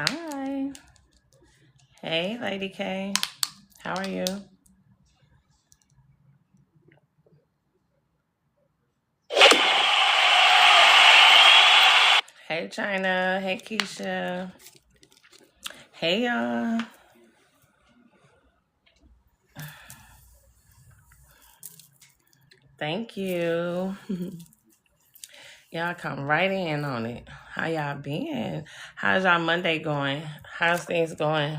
Hi. Hey, Lady K. How are you? Hey, China. Hey, Keisha. Hey, y'all. Thank you. Y'all come right in on it. How y'all been? How's y'all Monday going? How's things going?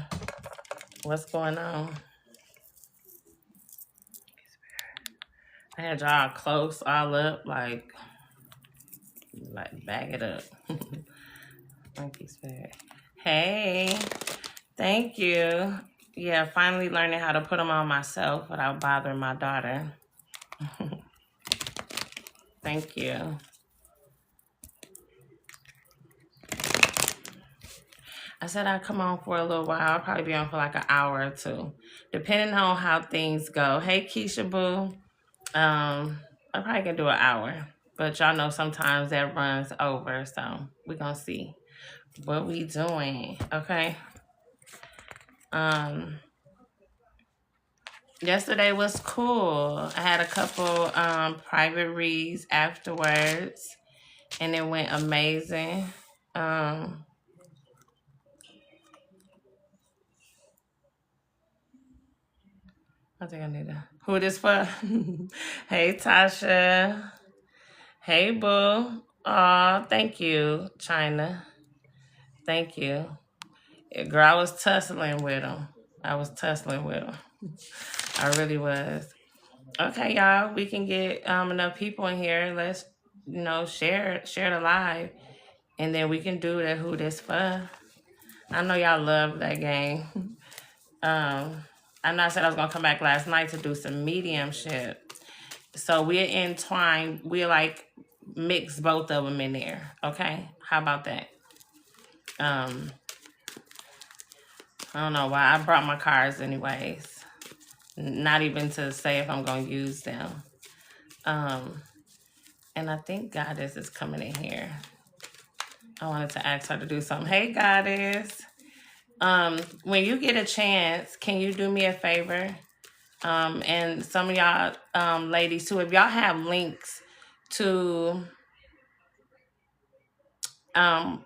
What's going on? I had y'all close all up, like bag it up. Thank you, Spirit. Hey, thank you. Yeah, finally learning how to put them on myself without bothering my daughter. Thank you. I said I'd come on for a little while. I'll probably be on for like an hour or two, depending on how things go. Hey, Keisha Boo. I probably can do an hour, but y'all know sometimes that runs over, so we're gonna see what we doing. Okay. Um, Yesterday was cool. I had a couple private reads afterwards, and it went amazing. Um, I think I need to. Who this for? Hey, Tasha. Hey, boo. Aw, thank you, China. Thank you. Yeah, girl, I was tussling with him. I was tussling with him. I really was. Okay, y'all, we can get enough people in here. Let's, share the live, and then we can do the who this for. I know y'all love that game. I know I said I was gonna come back last night to do some mediumship. So we're entwined. We're like mix both of them in there. Okay, how about that? Um, I don't know why I brought my cards anyways. Not even to say if I'm gonna use them. Um, and I think Goddess is coming in here. I wanted to ask her to do something. Hey, Goddess. When you get a chance, can you do me a favor? And some of y'all ladies too, if y'all have links to um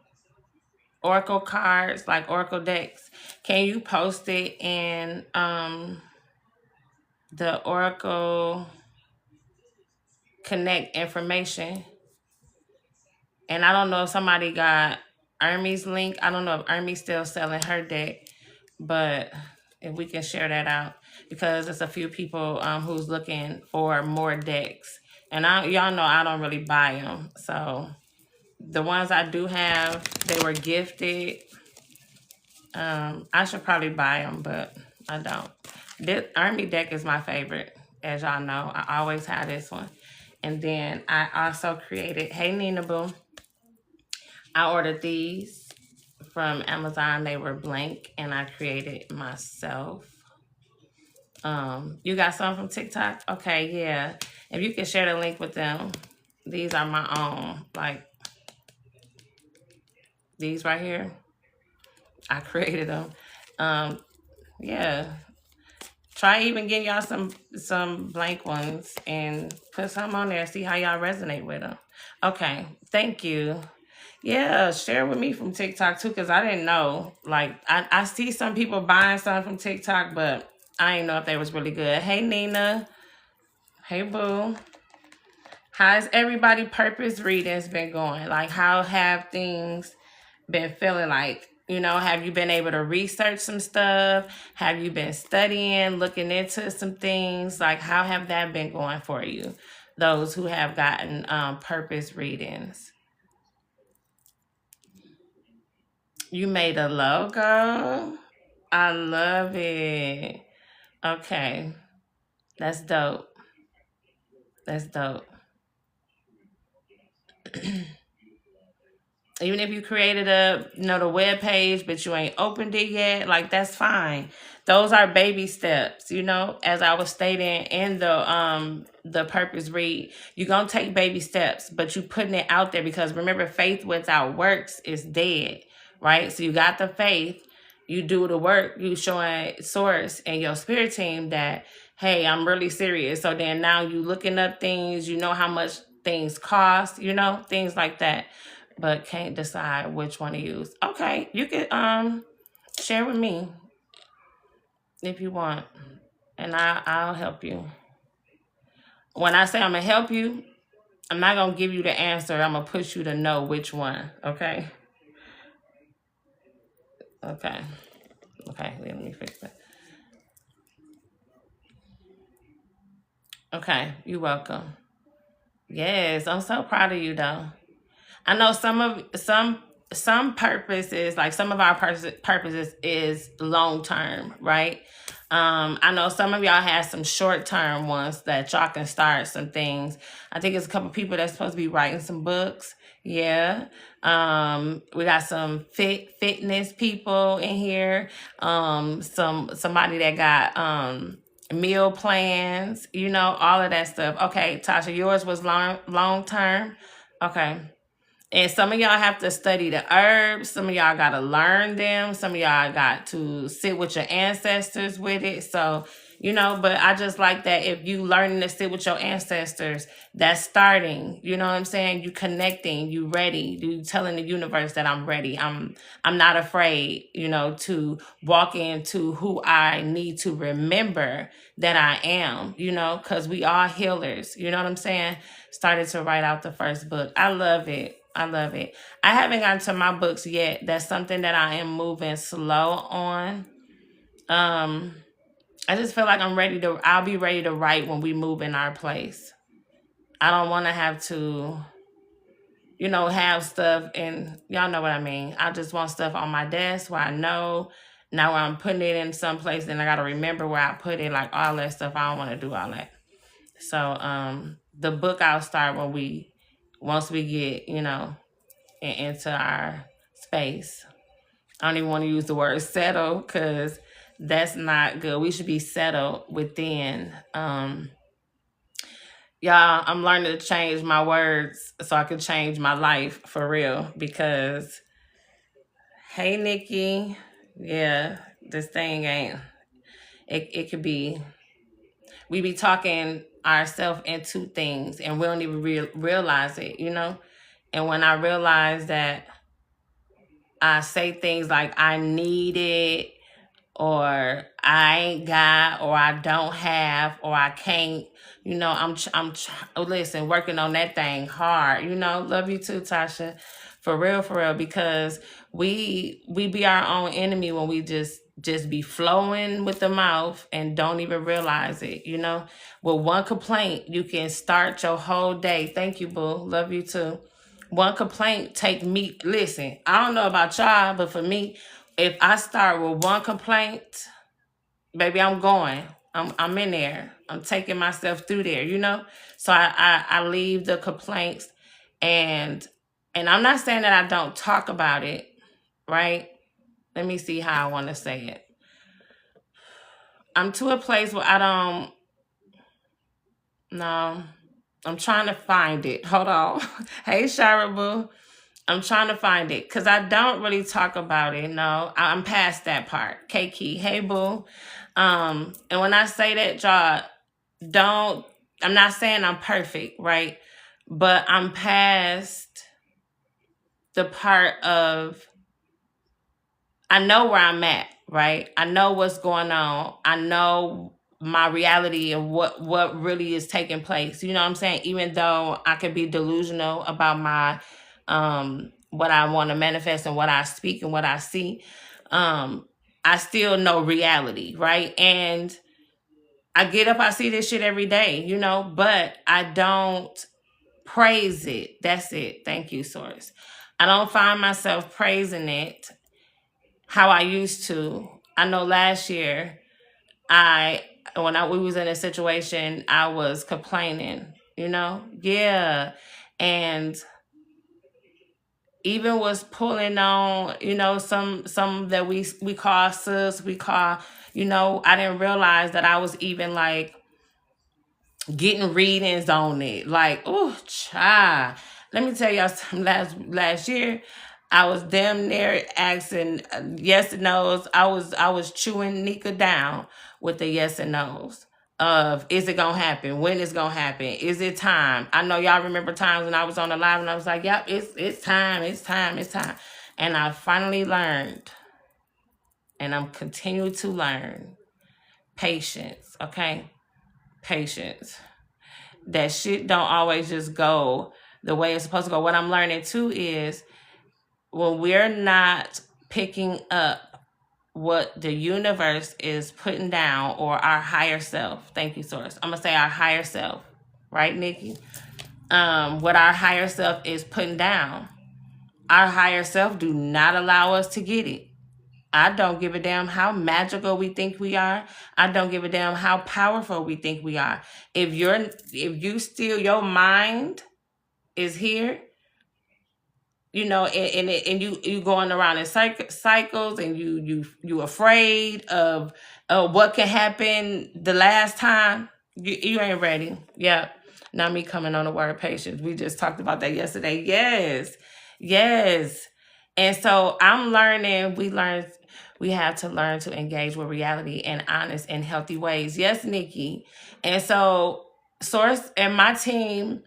Oracle cards, like Oracle decks, can you post it in the Oracle Connect information? And I don't know if somebody got Ermi's link. I don't know if Ermi's still selling her deck, but if we can share that out, because there's a few people who's looking for more decks, and y'all know I don't really buy them. So the ones I do have, they were gifted. I should probably buy them, but I don't. This Army deck is my favorite, as y'all know. I always have this one. And then I also created, hey Nina Boo, I ordered these from Amazon. They were blank, and I created myself. You got some from TikTok? Okay, yeah. If you can share the link with them, these are my own. Like these right here, I created them. Um, yeah. Try even getting y'all some blank ones and put some on there. See how y'all resonate with them. Okay, thank you. Yeah, share with me from TikTok too, because I didn't know. Like, I see some people buying something from TikTok, but I didn't know if they was really good. Hey, Nina. Hey, boo. How's everybody purpose readings been going? Like, how have things been feeling like? Have you been able to research some stuff? Have you been studying, looking into some things? Like, how have that been going for you? Those who have gotten purpose readings. You made a logo? I love it. Okay. That's dope. That's dope. Even if you created the web page, but you ain't opened it yet, like that's fine. Those are baby steps, as I was stating in the purpose read. You're gonna take baby steps, but you putting it out there, because remember, faith without works is dead, right? So you got the faith, you do the work, you showing source and your spirit team that, hey, I'm really serious. So then now you looking up things, you know how much things cost, things like that, but can't decide which one to use. Okay, you could share with me if you want, and I'll help you. When I say I'm gonna help you, I'm not gonna give you the answer. I'm gonna push you to know which one. Okay. Okay. Okay. Let me fix it. Okay. You're welcome. Yes, I'm so proud of you though. I know some purposes, like some of our purposes is long term, right? I know some of y'all have some short term ones that y'all can start some things. I think it's a couple people that's supposed to be writing some books. Yeah. We got some fitness people in here. Somebody that got meal plans, all of that stuff. Okay, Tasha, yours was long term. Okay. And some of y'all have to study the herbs. Some of y'all got to learn them. Some of y'all got to sit with your ancestors with it. So, but I just like that if you learning to sit with your ancestors, that's starting. You know what I'm saying? You connecting, you ready. You telling the universe that I'm ready. I'm not afraid, to walk into who I need to remember that I am, because we are healers. You know what I'm saying? Started to write out the first book. I love it. I love it. I haven't gotten to my books yet. That's something that I am moving slow on. I just feel like I'll be ready to write when we move in our place. I don't want to have to, have stuff, and y'all know what I mean. I just want stuff on my desk where I know now where I'm putting it in some place, and I got to remember where I put it, like all that stuff. I don't want to do all that. So, the book I'll start once we get, into our space. I don't even want to use the word settle because that's not good. We should be settled within. Y'all, I'm learning to change my words so I can change my life for real. Because, hey, Nikki, yeah, this thing ain't. It could be. We be talking ourselves into things and we don't even realize it, And when I realize that I say things like I need it, or I ain't got, or I don't have, or I can't, listen, working on that thing hard, love you too, Tasha, for real, because we be our own enemy when we just be flowing with the mouth and don't even realize it, With one complaint, you can start your whole day. Thank you, boo. Love you too. One complaint take me, listen, I don't know about y'all, but for me, if I start with one complaint, baby, I'm going. I'm in there. I'm taking myself through there, So I leave the complaints, and I'm not saying that I don't talk about it, right? Let me see how I want to say it. I'm to a place where I don't. No, I'm trying to find it. Hold on. Hey, Shara. I'm trying to find it because I don't really talk about it. No, I'm past that part. Kiki, hey boo. And when I say that, y'all, I'm not saying I'm perfect, right? But I'm past the part of, I know where I'm at, right? I know what's going on. I know my reality and what really is taking place. You know what I'm saying? Even though I could be delusional about my what I want to manifest and what I speak and what I see, I still know reality, right? And I get up, I see this shit every day, but I don't praise it. That's it. Thank you, Source. I don't find myself praising it how I used to. I know last year we was in a situation, I was complaining, Yeah. And even was pulling on, some that we call sis, we call, I didn't realize that I was even like getting readings on it. Like, oh, child. Let me tell y'all something. Last year, I was damn near asking yes and no's. I was chewing Nika down with the yes and no's of, is it gonna happen? When it's gonna happen? Is it time? I know y'all remember times when I was on the live and I was like, yep, it's time, it's time, it's time. And I finally learned, and I'm continuing to learn, patience, okay? Patience. That shit don't always just go the way it's supposed to go. What I'm learning too is when we're not picking up what the universe is putting down, or our higher self. Thank you, Source. I'm gonna say our higher self, right, Nikki? What our higher self is putting down. Our higher self do not allow us to get it. I don't give a damn how magical we think we are. I don't give a damn how powerful we think we are. If you still, your mind is here, and you going around in cycles, and you afraid of what can happen the last time. You ain't ready. Yep. Not me coming on the word patience. We just talked about that yesterday. Yes. And so I'm learning. We have to learn to engage with reality in honest and healthy ways. Yes, Nikki. And so Source and my team,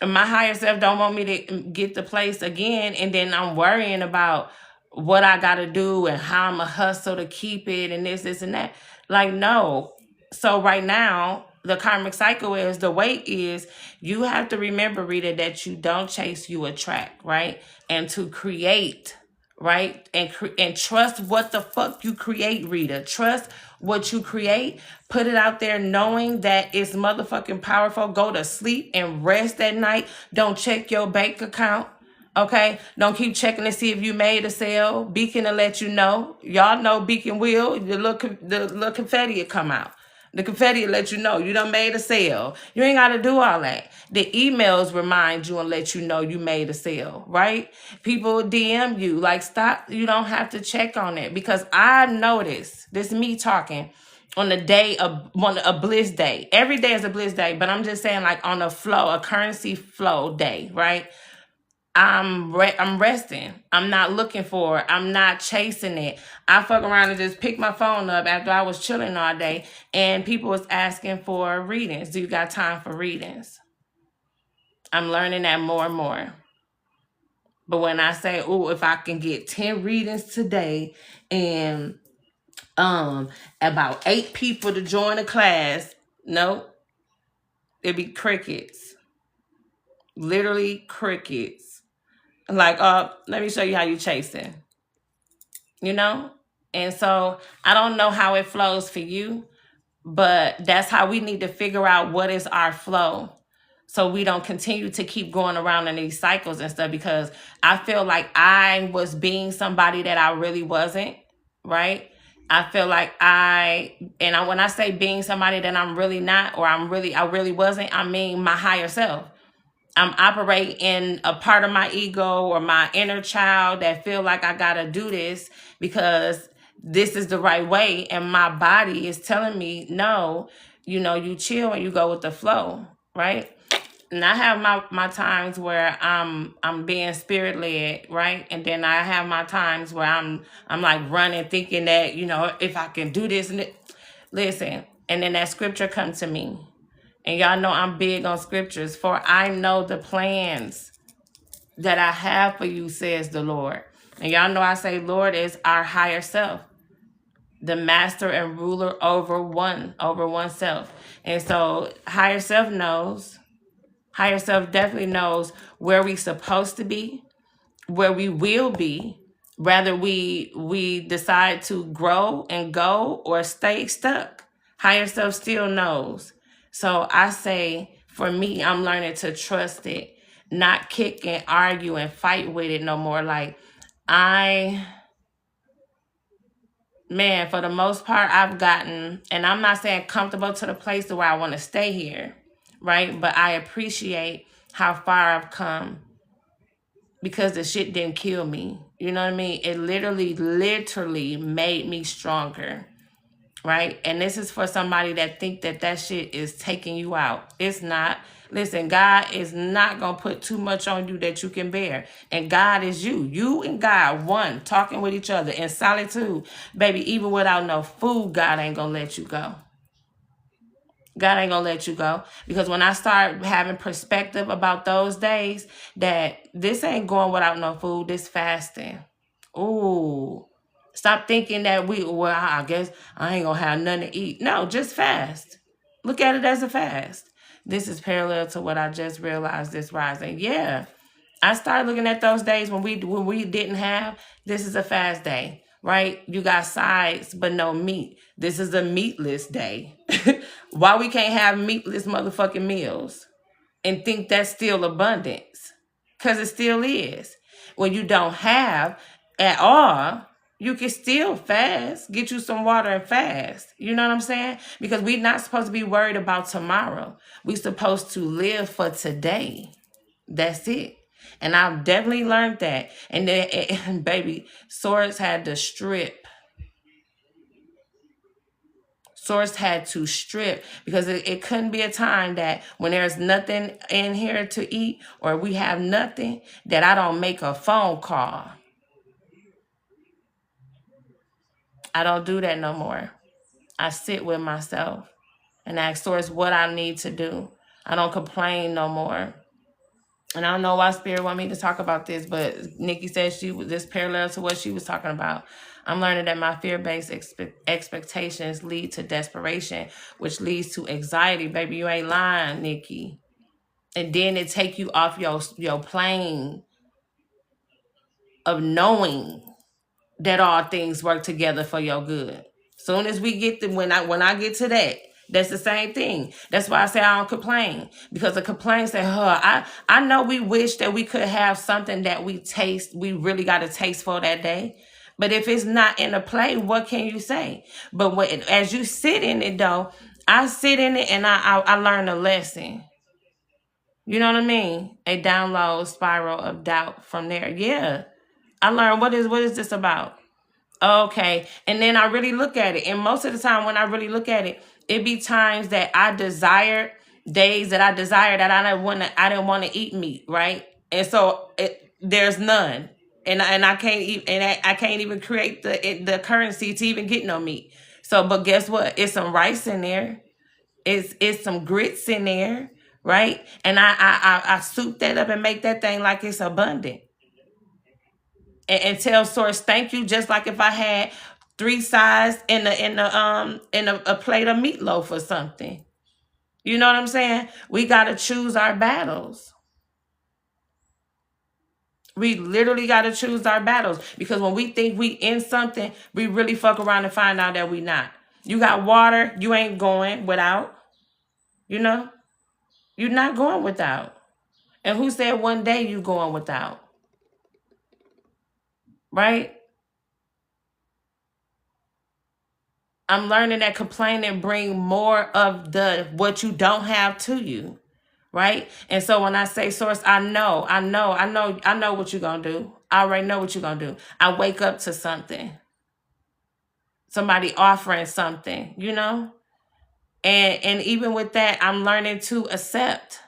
my higher self don't want me to get the place again, and then I'm worrying about what I gotta do and how I'm a hustle to keep it, and this and that. Like, no. So right now, the karmic cycle is, the weight is, you have to remember, Rita, that you don't chase, you attract, right? And to create, right? And trust what the fuck you create, Rita. Trust what you create. Put it out there knowing that it's motherfucking powerful. Go to sleep and rest at night. Don't check your bank account. Okay? Don't keep checking to see if you made a sale. Beacon will let you know. Y'all know Beacon will. The little confetti will come out. The confetti will let you know you done made a sale. You ain't got to do all that. The emails remind you and let you know you made a sale, right? People DM you. Like, stop. You don't have to check on it, because I noticed, this is me talking, on the day of a bliss day. Every day is a bliss day, but I'm just saying, like, on a flow, a currency flow day, right? I'm resting. I'm not looking for it. I'm not chasing it. I fuck around and just pick my phone up after I was chilling all day, and people was asking for readings. Do you got time for readings? I'm learning that more and more. But when I say, oh, if I can get 10 readings today and about 8 people to join a class, no, it'd be crickets. Literally crickets. Like, let me show you how you chasing. And so I don't know how it flows for you, but that's how we need to figure out what is our flow, so we don't continue to keep going around in these cycles and stuff, because I feel like I was being somebody that I really wasn't, right? I feel like when I say being somebody that I'm really not, or I really wasn't, I mean my higher self. I'm operating in a part of my ego or my inner child that feel like I gotta do this because this is the right way, and my body is telling me no. You chill and you go with the flow, right? And I have my times where I'm being spirit led, right? And then I have my times where I'm like running, thinking that if I can do this listen, and then that scripture comes to me. And y'all know I'm big on scriptures. For I know the plans that I have for you, says the Lord. And y'all know I say Lord is our higher self, the master and ruler over oneself. And so higher self definitely knows where we supposed to be, where we will be, whether we decide to grow and go or stay stuck. Higher self still knows. So I say, for me, I'm learning to trust it, not kick and argue and fight with it no more. Like, for the most part, I've gotten, and I'm not saying comfortable to the place to where I want to stay here, right? But I appreciate how far I've come, because the shit didn't kill me. You know what I mean? It literally made me stronger. right? And this is for somebody that think that that shit is taking you out. It's not. Listen, God is not going to put too much on you that you can bear. And God is you. You and God, one, talking with each other in solitude. Baby, even without no food, God ain't going to let you go. God ain't gonna let you go. Because when I start having perspective about those days, that this ain't going without no food, this fasting. Ooh. Stop thinking that well, I guess I ain't gonna have nothing to eat. No, just fast. Look at it as a fast. This is parallel to what I just realized this rising. Yeah. I started looking at those days when we didn't have. This is a fast day, right? You got sides but no meat. This is a meatless day. Why we can't have meatless motherfucking meals and think that's still abundance? Because it still is. When you don't have at all, you can still fast. Get you some water and fast. You know what I'm saying? Because we're not supposed to be worried about tomorrow. We're supposed to live for today. That's it. And I've definitely learned that. And then, and baby, Source had to strip. Source had to strip because it couldn't be a time that when there's nothing in here to eat or we have nothing that I don't make a phone call. I don't do that no more. I sit with myself and ask Source what I need to do. I don't complain no more. And I don't know why Spirit want me to talk about this, but Nikki said she was this parallel to what she was talking about. I'm learning that my fear-based expectations lead to desperation, which leads to anxiety. Baby, you ain't lying, Nikki. And then it take you off your plane of knowing that all things work together for your good. Soon as we get to when I get to that, that's the same thing. That's why I say I don't complain. Because the complaint say, I know we wish that we could have something that we really got a taste for that day. But if it's not in the play, what can you say? But as you sit in it though, I sit in it and I learn a lesson. You know what I mean? A download spiral of doubt from there. Yeah. I learned what is this about? Okay. And then I really look at it. And most of the time when I really look at it, it be times that I desired, days that I desire that I didn't want to eat meat, right? And so there's none. And I can't eat, and I can't even create the currency to even get no meat. So, but guess what? It's some rice in there. It's some grits in there, right? And I soup that up and make that thing like it's abundant. And tell Source thank you, just like if I had 3 sides in a plate of meatloaf or something. You know what I'm saying? We gotta choose our battles. We literally gotta choose our battles, because when we think we in something, we really fuck around and find out that we not. You got water, you ain't going without. You know, you're not going without. And who said one day you going without? Right? I'm learning that complaining bring more of the what you don't have to you, right? And so when I say Source, I know what you're gonna do. I already know what you're gonna do. I wake up to something, somebody offering something, you know, and even with that, I'm learning to accept.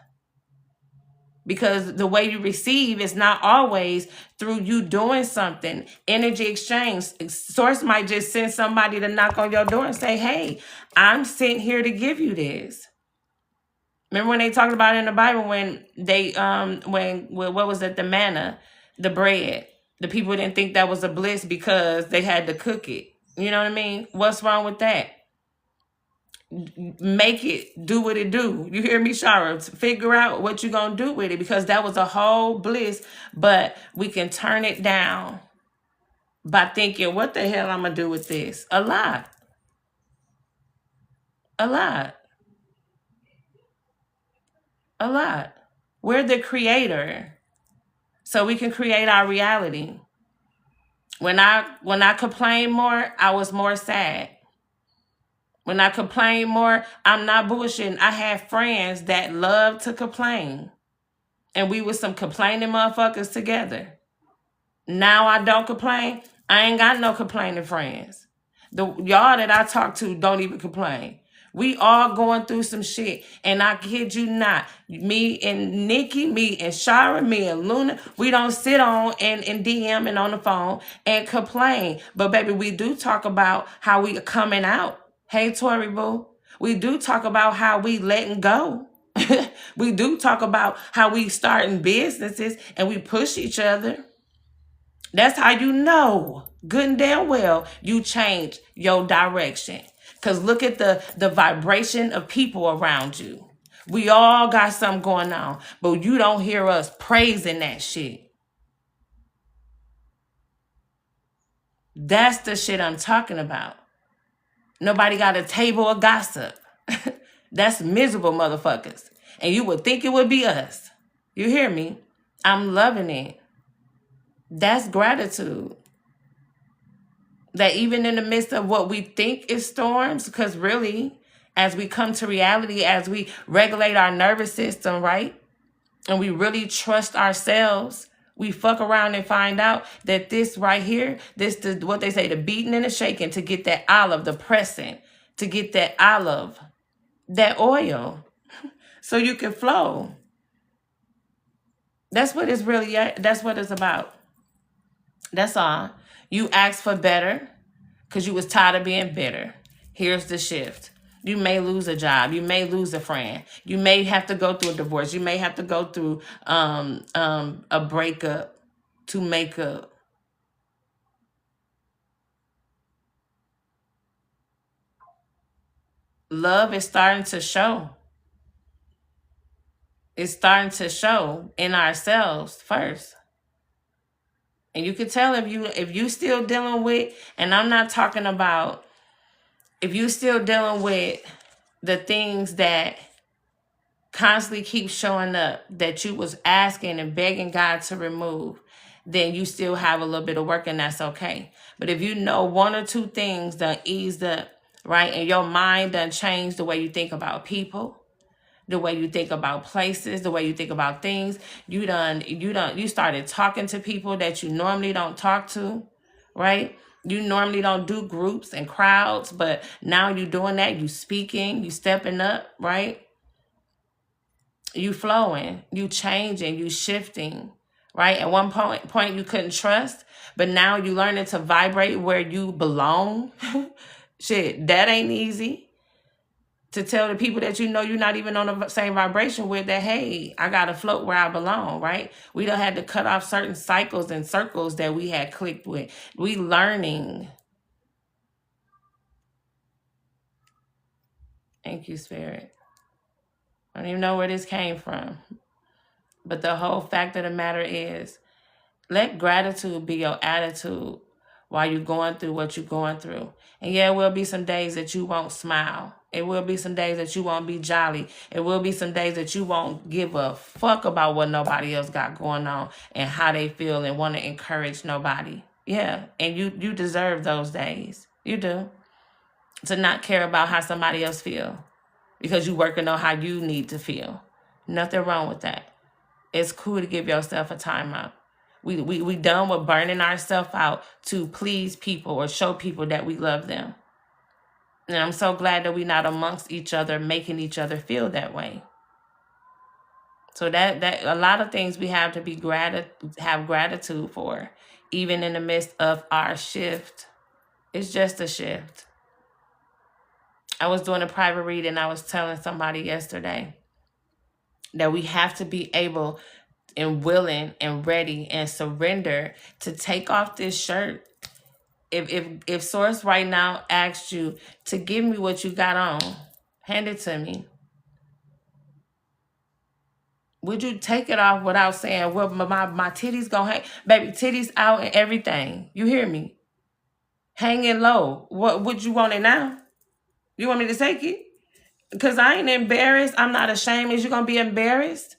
Because the way you receive is not always through you doing something. Energy exchange. Source might just send somebody to knock on your door and say, hey, I'm sent here to give you this. Remember when they talked about it in the Bible when they, what was it? The manna, the bread. The people didn't think that was a bliss because they had to cook it. You know what I mean? What's wrong with that? Make it do what it do. You hear me, Shara? Figure out what you're gonna do with it, because that was a whole bliss, but we can turn it down by thinking, what the hell I'm gonna do with this? A lot. We're the creator, so we can create our reality. When I complain more, I was more sad. When I complain more, I'm not bullshitting. I had friends that loved to complain. And we was some complaining motherfuckers together. Now I don't complain. I ain't got no complaining friends. The y'all that I talk to don't even complain. We all going through some shit. And I kid you not, me and Nikki, me and Shara, me and Luna, we don't sit on and DM and on the phone and complain. But baby, we do talk about how we are coming out. Hey, Tori Boo. We do talk about how we letting go. We do talk about how we starting businesses and we push each other. That's how you know good and damn well you change your direction. Because look at the vibration of people around you. We all got something going on, but you don't hear us praising that shit. That's the shit I'm talking about. Nobody got a table of gossip. That's miserable motherfuckers. And you would think it would be us. You hear me? I'm loving it. That's gratitude. That even in the midst of what we think is storms, because really, as we come to reality, as we regulate our nervous system, right? And we really trust ourselves, we fuck around and find out that this right here, what they say, the beating and the shaking to get that olive, the pressing, to get that olive, that oil, so you can flow. That's what it's really, that's what it's about. That's all. You asked for better because you was tired of being bitter. Here's the shift. You may lose a job. You may lose a friend. You may have to go through a divorce. You may have to go through a breakup to make up. Love is starting to show. It's starting to show in ourselves first. And you can tell if you still dealing with, and I'm not talking about if you still dealing with the things that constantly keep showing up that you was asking and begging God to remove, then you still have a little bit of work, and that's okay. But if you know one or two things done eased up, right, and your mind done changed the way you think about people, the way you think about places, the way you think about things, you started talking to people that you normally don't talk to, right? You normally don't do groups and crowds, but now you doing that, you speaking, you stepping up, right? You flowing, you changing, you shifting, right? At one point you couldn't trust, but now you learning to vibrate where you belong. Shit, that ain't easy. To tell the people that you know you're not even on the same vibration with that, hey, I got to float where I belong, right? We don't have to cut off certain cycles and circles that we had clicked with. We learning. Thank you, Spirit. I don't even know where this came from. But the whole fact of the matter is, let gratitude be your attitude while you're going through what you're going through. And yeah, it will be some days that you won't smile. It will be some days that you won't be jolly. It will be some days that you won't give a fuck about what nobody else got going on and how they feel and want to encourage nobody. Yeah, and you deserve those days. You do. To not care about how somebody else feel because you working on how you need to feel. Nothing wrong with that. It's cool to give yourself a timeout. We done with burning ourselves out to please people or show people that we love them. And I'm so glad that we're not amongst each other, making each other feel that way. So that a lot of things we have to be have gratitude for, even in the midst of our shift. It's just a shift. I was doing a private reading. I was telling somebody yesterday that we have to be able and willing and ready and surrender to take off this shirt. If Source right now asked you to give me what you got on, hand it to me. Would you take it off without saying, well, my titties gonna hang? Baby, titties out and everything. You hear me? Hanging low. What would you want it now? You want me to take it? Because I ain't embarrassed. I'm not ashamed. Is you gonna be embarrassed?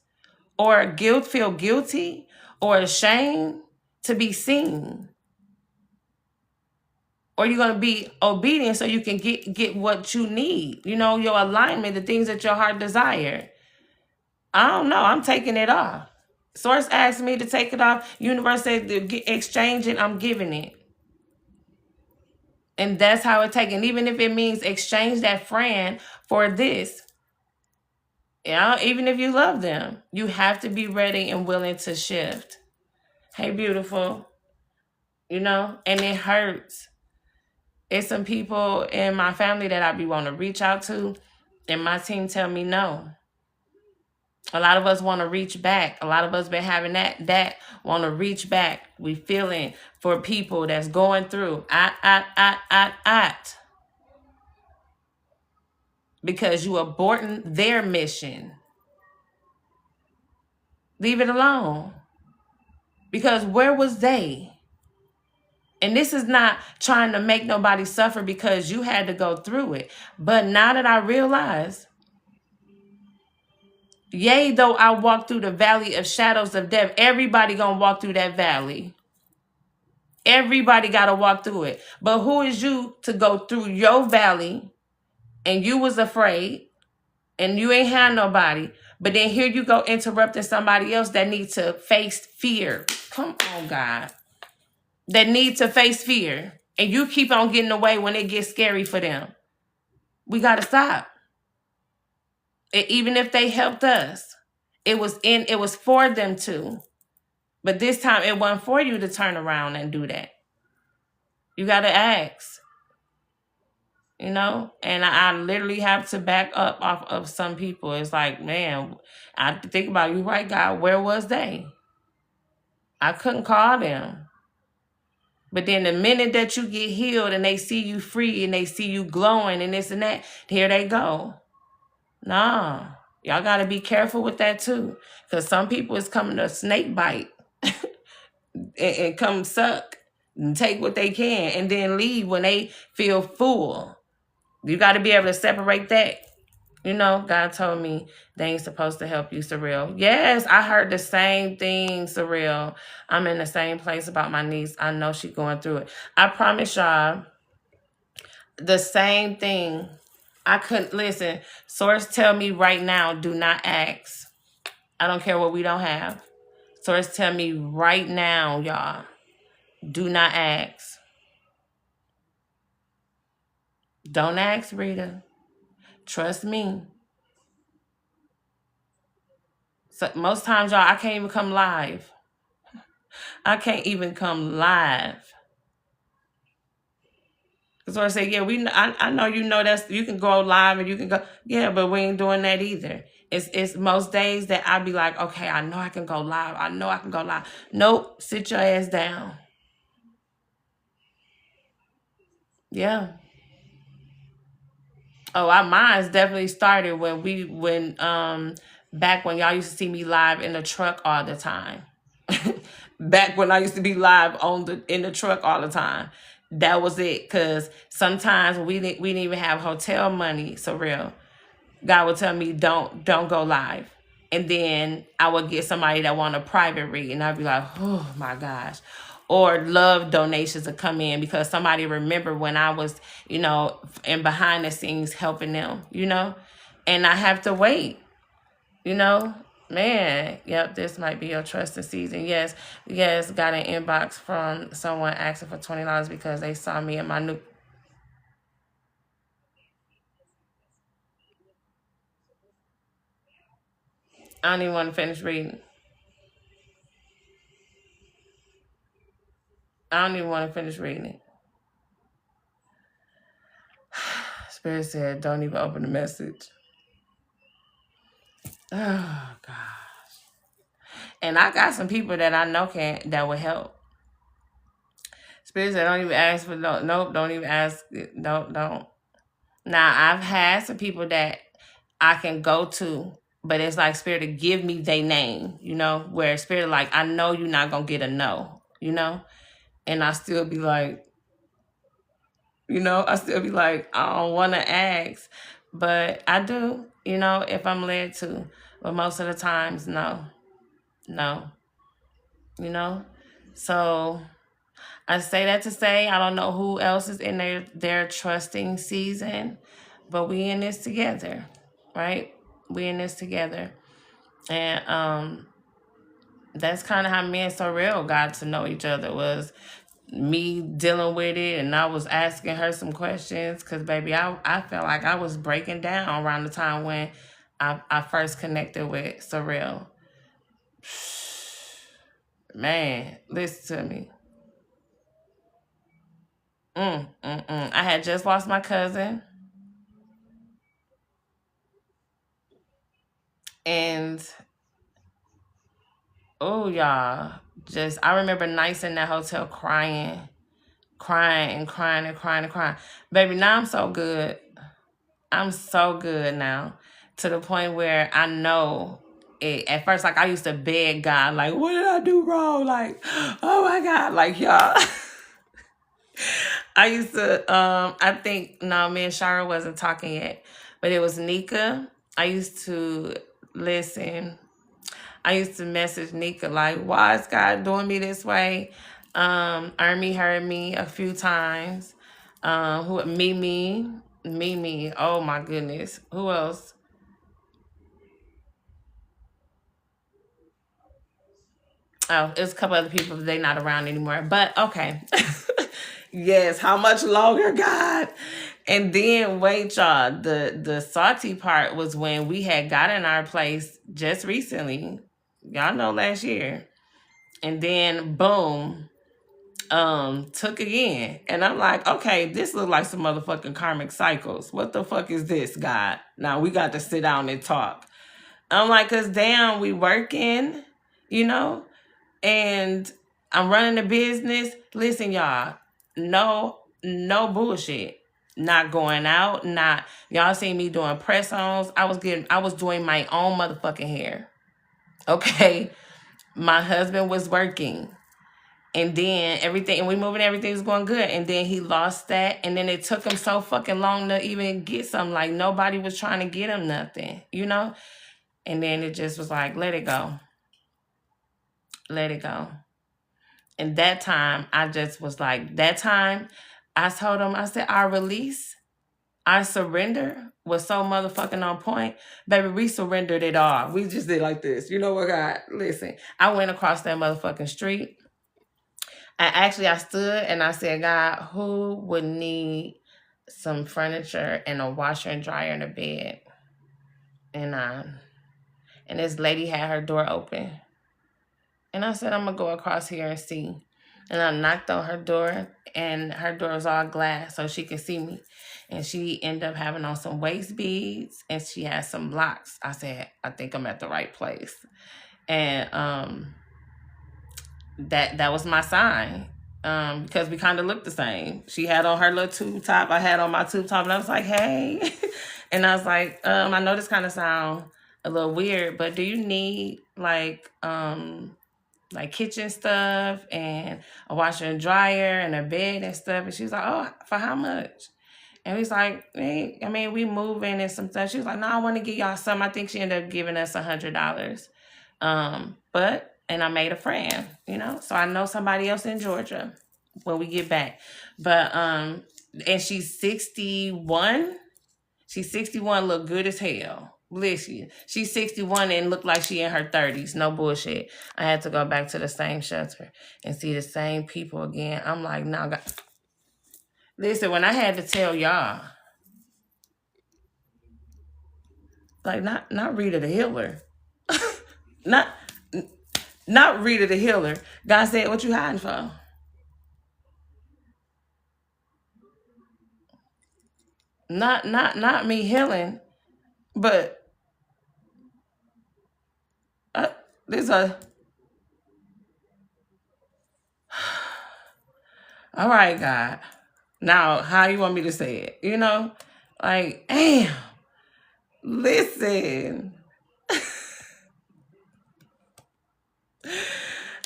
Or feel guilty or ashamed to be seen? Or you're going to be obedient so you can get what you need, your alignment, the things that your heart desire. I don't know. I'm taking it off. Source asked me to take it off. Universe said to exchange it. I'm giving it. And that's how it takes. And even if it means exchange that friend for this, you know, even if you love them, you have to be ready and willing to shift. Hey, beautiful. You know, and it hurts. It's some people in my family that I be wanting to reach out to, and my team tell me no. A lot of us want to reach back. A lot of us been having that want to reach back. We feeling for people that's going through because you aborting their mission. Leave it alone. Because where was they? And this is not trying to make nobody suffer because you had to go through it. But now that I realize, yea, though I walk through the valley of shadows of death, everybody gonna walk through that valley. Everybody gotta walk through it. But who is you to go through your valley and you was afraid and you ain't had nobody, but then here you go interrupting somebody else that needs to face fear. Come on, God. That need to face fear. And you keep on getting away when it gets scary for them. We gotta stop. Even if they helped us, it was for them to. But this time it wasn't for you to turn around and do that. You gotta ask. You know, and I literally have to back up off of some people. It's like, man, I think about you, right, God, where was they? I couldn't call them. But then the minute that you get healed and they see you free and they see you glowing and this and that, here they go. Nah, y'all got to be careful with that too. Because some people is coming to snake bite and come suck and take what they can and then leave when they feel full. You got to be able to separate that. You know, God told me they ain't supposed to help you, Surreal. Yes, I heard the same thing, Surreal. I'm in the same place about my niece. I know she's going through it. I promise y'all, the same thing. I couldn't listen. Source tell me right now, do not ask. I don't care what we don't have. Source tell me right now, y'all, do not ask. Don't ask, Rita. Trust me. So most times, y'all, I can't even come live. I can't even come live. So I say, yeah, I know you know that's you can go live and you can go, yeah, but we ain't doing that either. It's most days that I be like, okay, I know I can go live. I know I can go live. Nope, sit your ass down. Yeah. Oh, our minds definitely started when back when y'all used to see me live in the truck all the time. Back when I used to be live in the truck all the time. That was it. Cause sometimes we didn't even have hotel money, so real. God would tell me don't go live. And then I would get somebody that want a private read and I'd be like, oh my gosh. Or love donations to come in because somebody remember when I was, you know, in behind the scenes helping them, you know, and I have to wait, you know, man. Yep, this might be your trusting season. Yes, got an inbox from someone asking for $20 because they saw me in my new. I don't even want to finish reading. I don't even want to finish reading it. Spirit said, don't even open the message. Oh, gosh. And I got some people that I know that will help. Spirit said, don't even ask for, no, nope, don't even ask. Don't. Now, I've had some people that I can go to, but it's like Spirit to give me their name, you know, where Spirit like, I know you're not going to get a no, you know? And I still be like, you know, I don't want to ask, but I do, you know, if I'm led to. But most of the times, no, you know. So I say that to say I don't know who else is in their trusting season, but we in this together, right? We in this together, and that's kind of how me and Sorrel got to know each other. Was me dealing with it, and I was asking her some questions because, baby, I felt like I was breaking down around the time when I first connected with Surreal. Man, listen to me. I had just lost my cousin, and oh, y'all, just I remember nights in that hotel crying, crying and crying and crying and crying. Baby, now I'm so good. I'm so good now, to the point where I know it. At first, like, I used to beg God, like, what did I do wrong? Like, oh my God, like, y'all. I used to, I think, no, me and Shara wasn't talking yet, but it was Nika. I used to listen. I used to message Nika like, why is God doing me this way? Ermi heard me a few times. Who Mimi. Oh my goodness. Who else? Oh, it's a couple other people. They not around anymore. But okay. Yes. How much longer, God? And then wait, y'all. The salty part was when we had gotten our place just recently. Y'all know, last year. And then boom, took again. And I'm like, okay, this looks like some motherfucking karmic cycles. What the fuck is this, God? Now we got to sit down and talk. I'm like, cause damn, we working, you know? And I'm running a business. Listen, y'all, no bullshit. Not going out, not y'all see me doing press-ons. I was doing my own motherfucking hair. Okay. My husband was working. And then everything, and we moving, everything was going good. And then he lost that. And then it took him so fucking long to even get something. Like, nobody was trying to get him nothing, you know? And then it just was like, let it go. Let it go. And that time, I just was like, that time, I told him, I said, our release, our surrender was so motherfucking on point. Baby, we surrendered it all. We just did like this. You know what, God? Listen, I went across that motherfucking street. I stood and I said, God, who would need some furniture and a washer and dryer and a bed? And this lady had her door open. And I said, I'm going to go across here and see. And I knocked on her door, and her door was all glass so she could see me. And she ended up having on some waist beads, and she had some locks. I said, I think I'm at the right place. And that was my sign. Because we kind of looked the same. She had on her little tube top. I had on my tube top, and I was like, hey. And I was like, I know this kind of sound a little weird, but do you need like kitchen stuff and a washer and dryer and a bed and stuff? And she's like, oh, for how much? And he's like, hey, I mean, we moving and some stuff. She was like, no, I want to give y'all some. I think she ended up giving us $100. And I made a friend, you know? So I know somebody else in Georgia when we get back. But, and she's 61. She's 61, look good as hell. Bless you. She's 61 and look like she in her 30s. No bullshit. I had to go back to the same shelter and see the same people again. I'm like, no, God. Listen, when I had to tell y'all, like, not Rita the healer. not not Rita the healer. God said, what you hiding for? Not me healing, but there's a all right, God. Now, how you want me to say it? You know? Like, damn. Listen.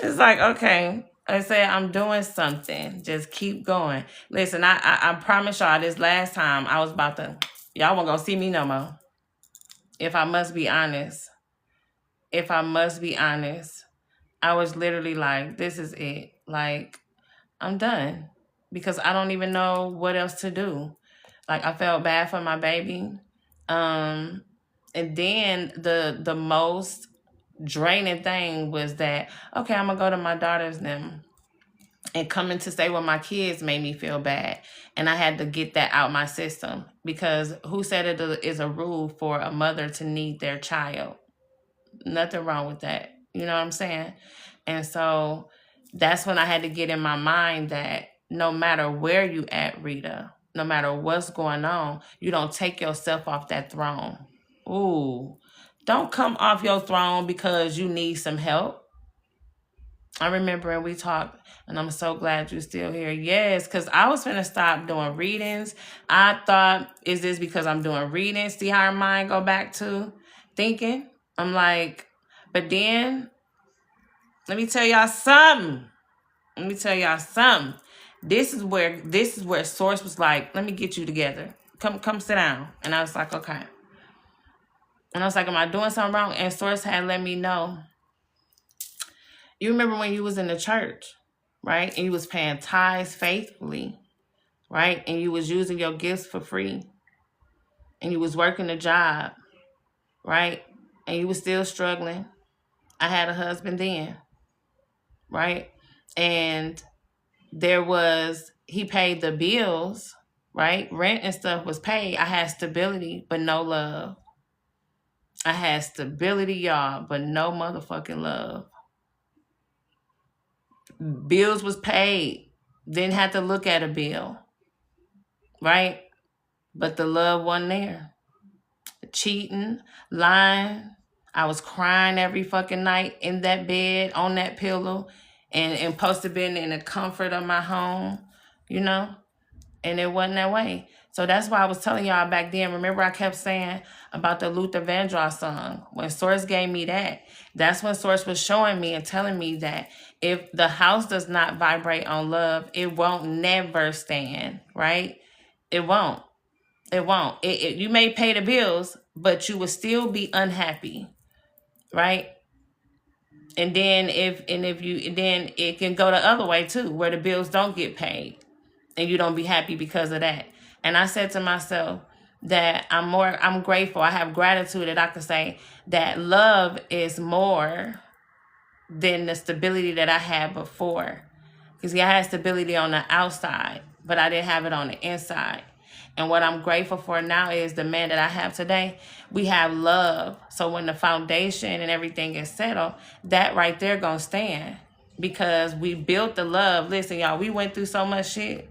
It's like, okay. I say I'm doing something. Just keep going. Listen, I promise y'all this last time I was about to, y'all won't go see me no more. If I must be honest. If I must be honest. I was literally like, this is it. Like, I'm done. Because I don't even know what else to do. Like, I felt bad for my baby. And then the most draining thing was that, okay, I'm gonna go to my daughter's them And coming to stay with my kids made me feel bad. And I had to get that out my system, because who said it is a rule for a mother to need their child? Nothing wrong with that. You know what I'm saying? And so that's when I had to get in my mind that no matter where you at, Rita, no matter what's going on, you don't take yourself off that throne. Ooh, don't come off your throne because you need some help. I remember when we talked, and I'm so glad you're still here. Yes, because I was going to stop doing readings. I thought, is this because I'm doing readings? See how our mind go back to thinking? I'm like, but then, let me tell y'all something. Let me tell y'all something. This is where Source was like, let me get you together. Come sit down. And I was like, okay. And I was like, am I doing something wrong? And Source had let me know. You remember when you was in the church, right? And you was paying tithes faithfully, right? And you was using your gifts for free. And you was working a job, right? And you was still struggling. I had a husband then, right? And he paid the bills, right? Rent and stuff was paid. I had stability, but no love. I had stability, y'all, but no motherfucking love. Bills was paid. Didn't have to look at a bill, right? But the love wasn't there. Cheating, lying. I was crying every fucking night in that bed, on that pillow, and supposed to be in the comfort of my home, you know? And it wasn't that way. So that's why I was telling y'all back then. Remember I kept saying about the Luther Vandross song? When Source gave me that, that's when Source was showing me and telling me that if the house does not vibrate on love, it won't never stand, right? It won't. It won't. You may pay the bills, but you will still be unhappy, right? And then then it can go the other way too, where the bills don't get paid and you don't be happy because of that. And I said to myself that I'm grateful. I have gratitude that I can say that love is more than the stability that I had before. Because I had stability on the outside, but I didn't have it on the inside. And what I'm grateful for now is the man that I have today. We have love. So when the foundation and everything is settled, that right there gonna stand. Because we built the love. Listen, y'all, we went through so much shit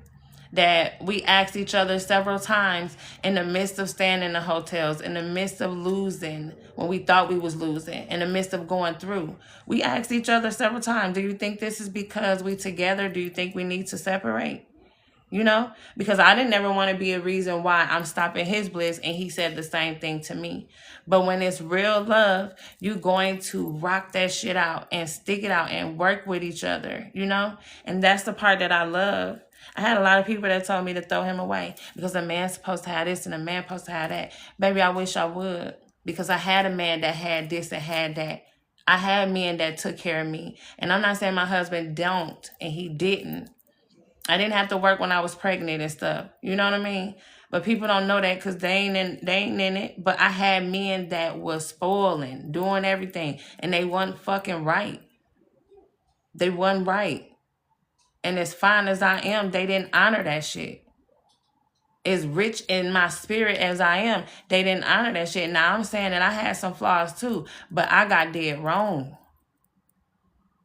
that we asked each other several times in the midst of staying in the hotels, in the midst of losing when we thought we was losing, in the midst of going through. We asked each other several times, do you think this is because we together? Do you think we need to separate? You know, because I didn't ever want to be a reason why I'm stopping his bliss, and he said the same thing to me. But when it's real love, you're going to rock that shit out and stick it out and work with each other, you know? And that's the part that I love. I had a lot of people that told me to throw him away because a man's supposed to have this and a man's supposed to have that. Baby, I wish I would, because I had a man that had this and had that. I had men that took care of me. And I'm not saying my husband don't, and he didn't. I didn't have to work when I was pregnant and stuff. You know what I mean? But people don't know that because they ain't in it. But I had men that was spoiling, doing everything, and they wasn't fucking right. They wasn't right. And as fine as I am, they didn't honor that shit. As rich in my spirit as I am, they didn't honor that shit. Now I'm saying that I had some flaws too, but I got dead wrong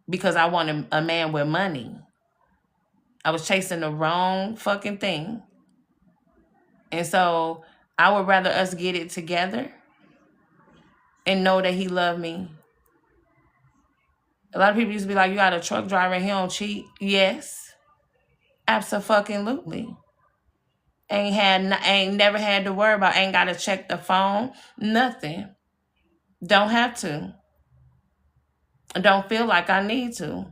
because I wanted a man with money. I was chasing the wrong fucking thing. And so I would rather us get it together and know that he loved me. A lot of people used to be like, you got a truck driver and he don't cheat. Yes. Abso-fucking-lutely. Ain't never had to worry about, ain't got to check the phone. Nothing. Don't have to. Don't feel like I need to.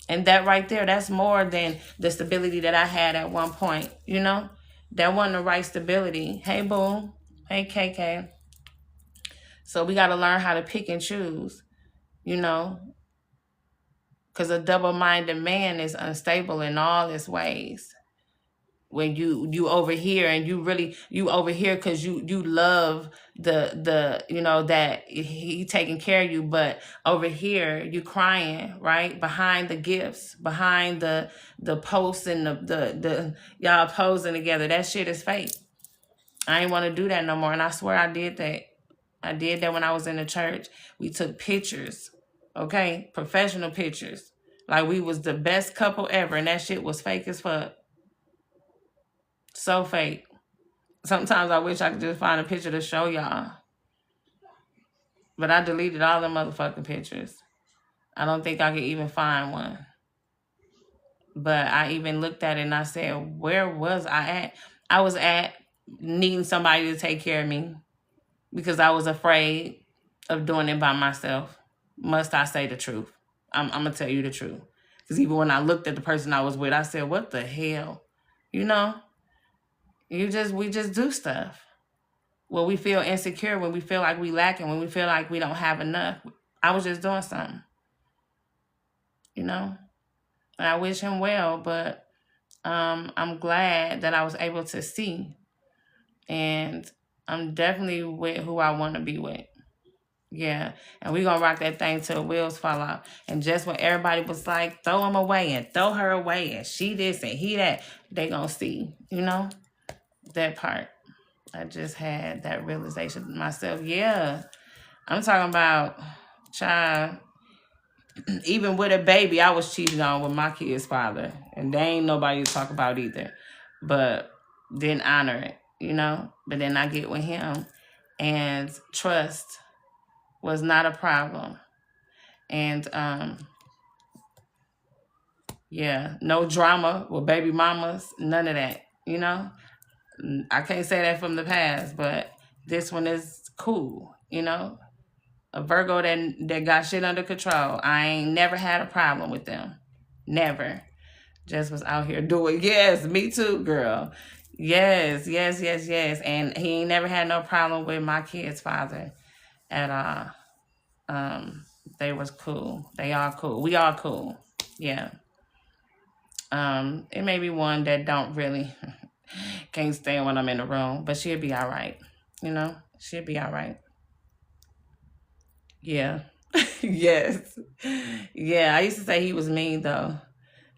And that right there, that's more than the stability that I had at one point, you know? That wasn't the right stability. Hey, boo. Hey, KK. So we got to learn how to pick and choose, you know? Because a double-minded man is unstable in all his ways. when you over here and you over here because you love the that he taking care of you, but over here you crying, right, behind the gifts, behind the posts and the y'all posing together. That shit is fake. I ain't want to do that no more. And I swear I did that. I did that when I was in the church. We took pictures, okay? Professional pictures. Like we was the best couple ever. And that shit was fake as fuck. So fake. Sometimes I wish I could just find a picture to show y'all. But I deleted all the motherfucking pictures. I don't think I could even find one. But I even looked at it and I said, where was I at? I was at needing somebody to take care of me because I was afraid of doing it by myself. Must I say the truth? I'm going to tell you the truth. Because even when I looked at the person I was with, I said, what the hell? You know? We just do stuff. When we feel insecure, when we feel like we lacking, when we feel like we don't have enough. I was just doing something. You know? And I wish him well, but I'm glad that I was able to see. And I'm definitely with who I want to be with. Yeah. And we're going to rock that thing till the wheels fall off. And just when everybody was like, throw him away and throw her away and she this and he that, they going to see, you know, that part. I just had that realization myself. Yeah. I'm talking about, child, even with a baby, I was cheating on with my kid's father. And they ain't nobody to talk about either. But didn't honor it, you know. But then I get with him. And trust was not a problem. And yeah, no drama with baby mamas, none of that, you know. I can't say that from the past, but this one is cool, you know. A Virgo that got shit under control. I ain't never had a problem with them. Never. Just was out here doing, yes, me too, girl. Yes. And he ain't never had no problem with my kid's father at all. They was cool. They all cool. We all cool. Yeah. It may be one that don't really can't stand when I'm in the room, but she'll be all right. You know, she'll be all right. Yeah. Yes. Yeah. I used to say he was mean though.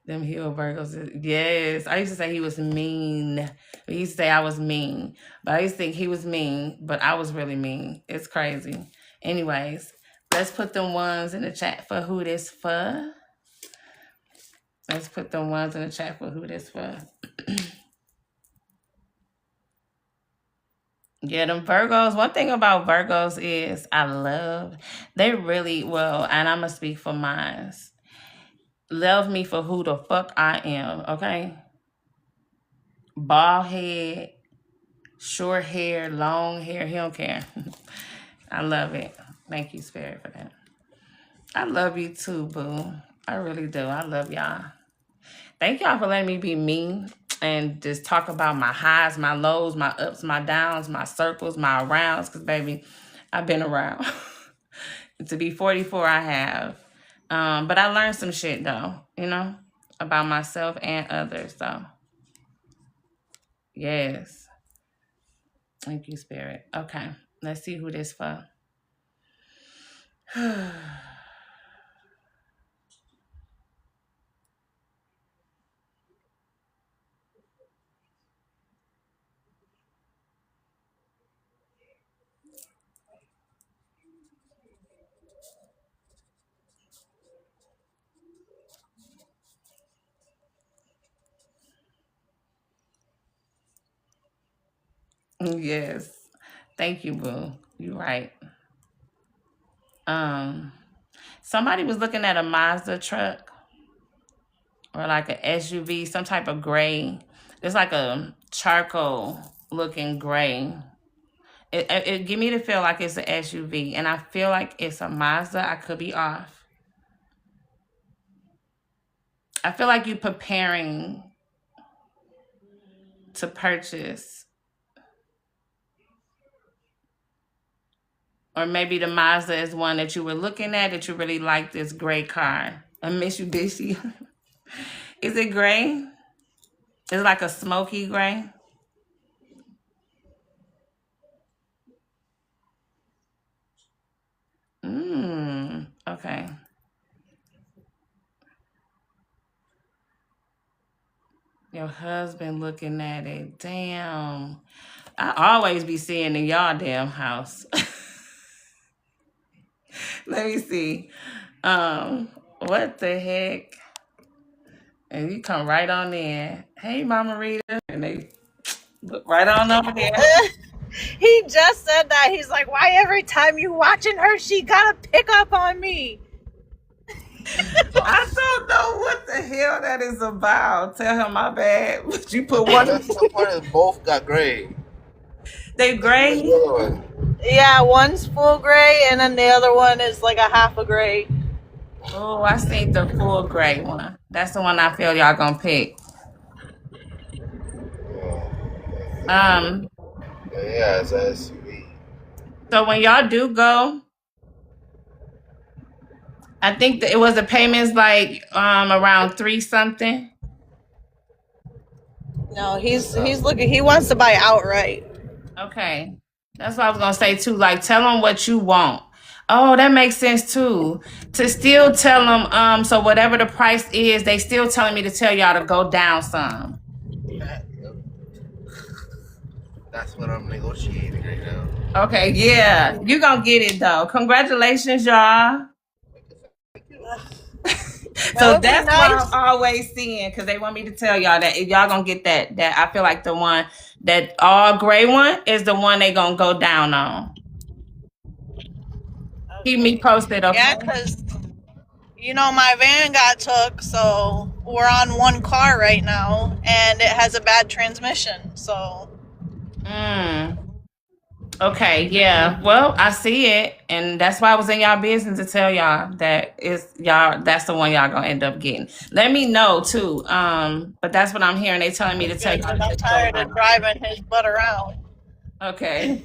Them heel Virgos. Yes. I used to say he was mean. He used to say I was mean. But I used to think he was mean, but I was really mean. It's crazy. Anyways, let's put them ones in the chat for who this for. Let's put them ones in the chat for who this for. Yeah, them Virgos. One thing about Virgos is they really, well, and I'm going to speak for mine. Love me for who the fuck I am, okay? Bald head, short hair, long hair, he don't care. I love it. Thank you, Spirit, for that. I love you too, boo. I really do. I love y'all. Thank y'all for letting me be me and just talk about my highs, my lows, my ups, my downs, my circles, my arounds. Because, baby, I've been around. To be 44, I have. But I learned some shit, though, you know, about myself and others, though. Yes. Thank you, Spirit. Okay. Let's see who this for. Yes. Thank you, boo. You're right. Somebody was looking at a Mazda truck or like a SUV, some type of gray. It's like a charcoal looking gray. It give me the feel like it's an SUV, and I feel like it's a Mazda. I could be off. I feel like you're preparing to purchase. Or maybe the Mazda is one that you were looking at that you really like, this gray car. A Mitsubishi. Is it gray? It's like a smoky gray. Okay. Your husband looking at it. Damn. I always be seeing in y'all damn house. Let me see. What the heck? And you come right on in. Hey, Mama Rita. And they look right on over there. He just said that. He's like, why every time you watching her, she gotta pick up on me? I don't know what the hell that is about. Tell him my bad. But you put one. That's the part is both got gray. They Where's gray. the other one? Yeah, one's full gray, and then the other one is like a half a gray. Oh, I seen the full gray one. That's the one I feel y'all gonna pick. Um, Yeah, it's an SUV. so when y'all do go, I think that it was the payments like around three something. No, he's looking. He wants to buy outright. Okay. That's what I was gonna say too. Like tell them what you want. Oh, that makes sense too. To still tell them, so whatever the price is, they still telling me to tell y'all to go down some. That's what I'm negotiating right now. Okay, yeah. You gonna get it though. Congratulations, y'all. That So would be that's what I'm nice. always seeing because they want me to tell y'all that if y'all gonna get that I feel like the one that all gray one is the one they gonna go down on. Keep me posted, Yeah, okay? because my van got took, so we're on one car right now, and it has a bad transmission. So Mm. Okay, yeah. Well, I see it, and that's why I was in y'all business to tell y'all that it's y'all. That's the one y'all gonna end up getting. Let me know too. But that's what I'm hearing. They telling me to tell good, y'all because I'm to go tired of down. driving his butt around. Okay,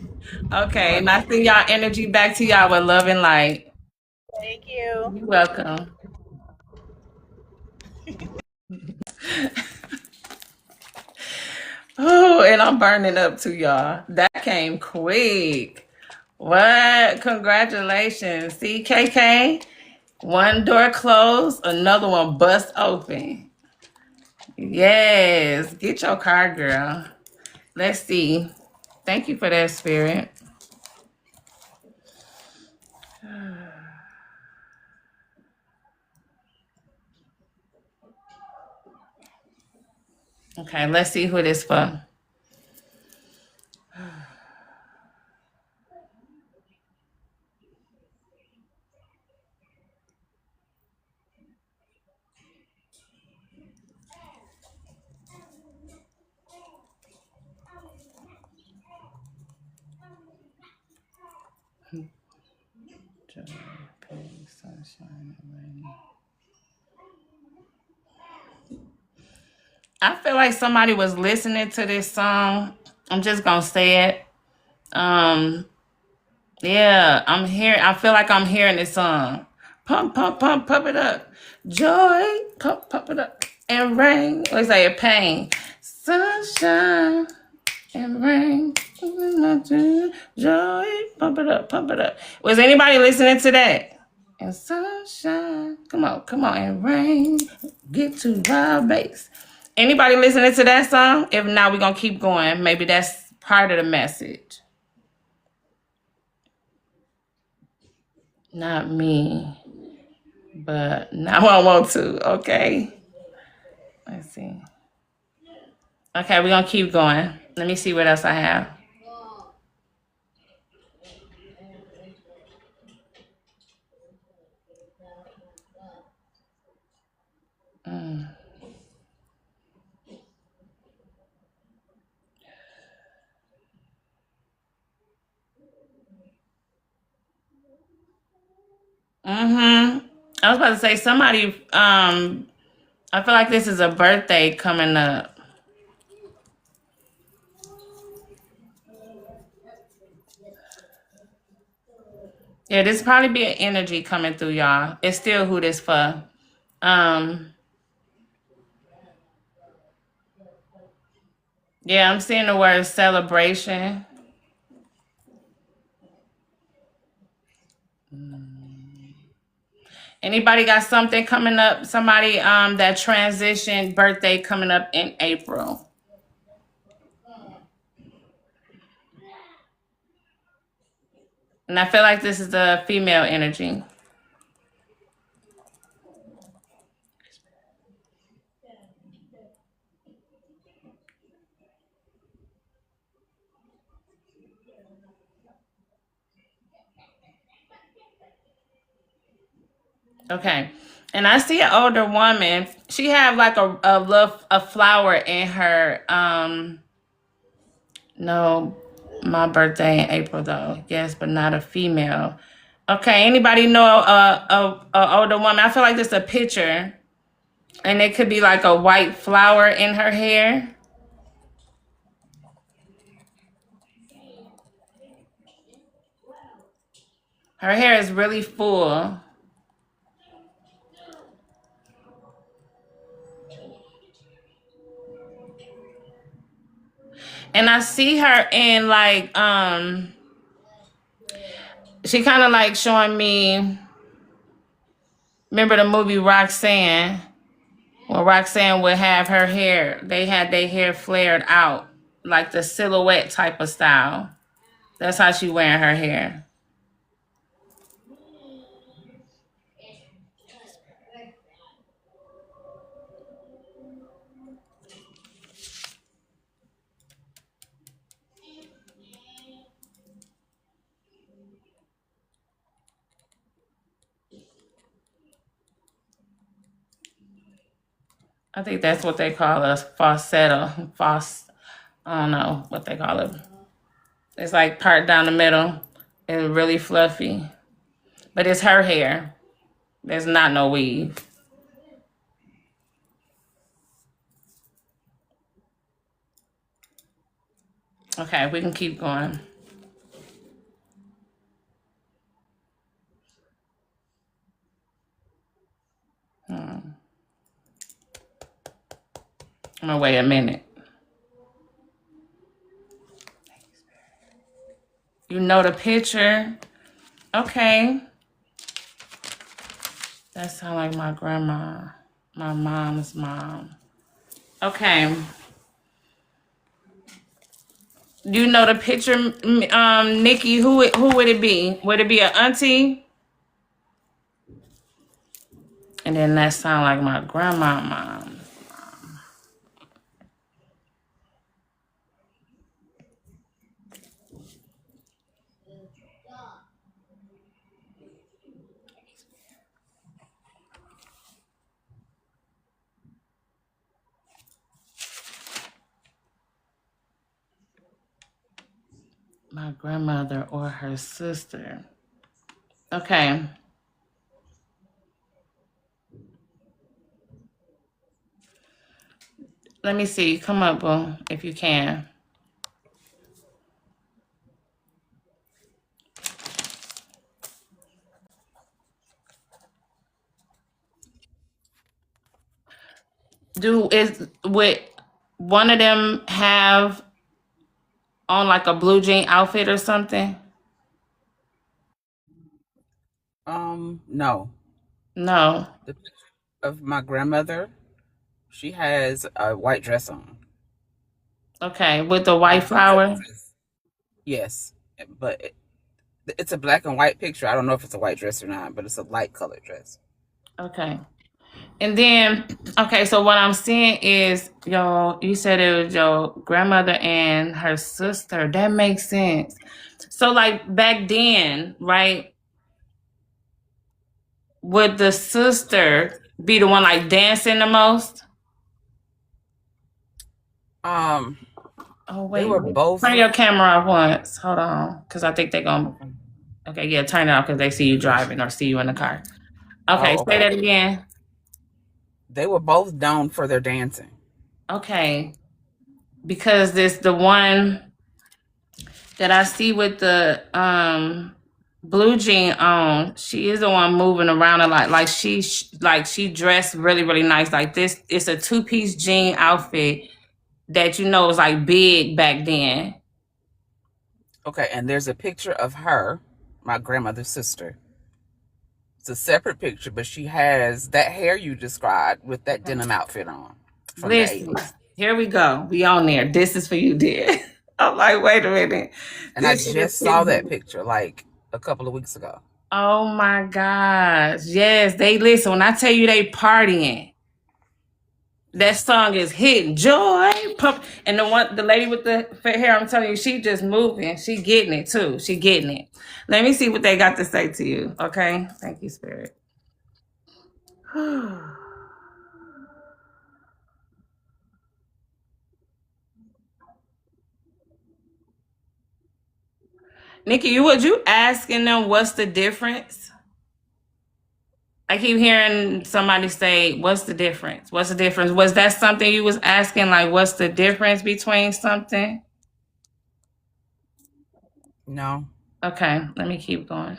okay. And I send y'all energy back to y'all with love and light. Thank you. You're welcome. Oh, and I'm burning up too, y'all. That came quick. What? Congratulations, CKK. One door closed, another one bust open. Yes, get your car, girl. Let's see. Thank you for that, spirit. Okay, let's see who this for. Joy, peace, sunshine, and rain. I feel like somebody was listening to this song. I'm just gonna say it. Um, yeah, I feel like I'm hearing this song. Pump, pump, pump, pump it up. Joy, pump, pump it up. And rain. Let's say it pain. Sunshine and rain. Joy, pump it up, pump it up. Was anybody listening to that? And sunshine. Come on, and rain. Get to wild bass. Anybody listening to that song? If not, we're gonna keep going. Maybe that's part of the message. Not me, but now I want to. Okay. Let's see. Okay, we're gonna keep going. Let me see what else I have. Mm-hmm. I was about to say somebody. I feel like this is a birthday coming up. Yeah, this probably be an energy coming through y'all. It's still who this for. Um, Yeah, I'm seeing the word celebration. Anybody got something coming up? Somebody that transition birthday coming up in April. And I feel like this is the female energy. Okay. And I see an older woman. She have like a flower in her no, my birthday in April though. Yes, but not a female. Okay, anybody know a older woman? I feel like this is a picture, and it could be like a white flower in her hair. Her hair is really full, and I see her in like she kind of like showing me. Remember the movie Roxanne? Well, Roxanne would have her hair. They had their hair flared out, like the silhouette type of style. That's how she wearing her hair. I think that's what they call a falsetto. I don't know what they call it. It's like part down the middle and really fluffy. But it's her hair. There's not no weave. Okay, we can keep going. I'm gonna wait a minute. You know the picture? Okay. That sounds like my grandma, my mom's mom. Okay. You know the picture, Nikki? Who would it be? Would it be an auntie? And then that sound like my grandma mom. My grandmother or her sister. Okay. Let me see. Come up, boo, if you can. Would one of them have on like a blue jean outfit or something? No. No. The picture of my grandmother, she has a white dress on. Okay, with the white Light pink flower. dress. Yes, but it's a black and white picture. I don't know if it's a white dress or not, but it's a light colored dress. Okay. And then, okay, so what I'm seeing is you said it was your grandmother and her sister. That makes sense. So like back then, right? Would the sister be the one like dancing the most? Um, Oh they wait, were both. turn your camera off once. Hold on, because I think they're gonna. Okay, yeah, turn it off because they see you driving or see you in the car. Okay, Oh, say okay. that again. They were both known for their dancing. Okay, because this the one that I see with the blue jean on. She is the one moving around a lot. Like she dressed really really nice. Like this, it's a 2-piece jean outfit that you know was like big back then. Okay, and there's a picture of her, my grandmother's sister. It's a separate picture, but she has that hair you described with that denim outfit on from the Listen, 80s. here we go. We on there. This is for you, dear. I'm like, wait a minute. And I This shit is just saw that hitting. picture like a couple of weeks ago. Oh my gosh. Yes, they listen. When I tell you they partying, that song is hitting. Joy. Pump. And the lady with the fair hair, I'm telling you, she just moving. She getting it too. She getting it. Let me see what they got to say to you. Okay. Thank you, Spirit. Nikki, you asking them what's the difference? I keep hearing somebody say, "What's the difference? What's the difference?" Was that something you was asking? Like, what's the difference between something? No. Okay, let me keep going.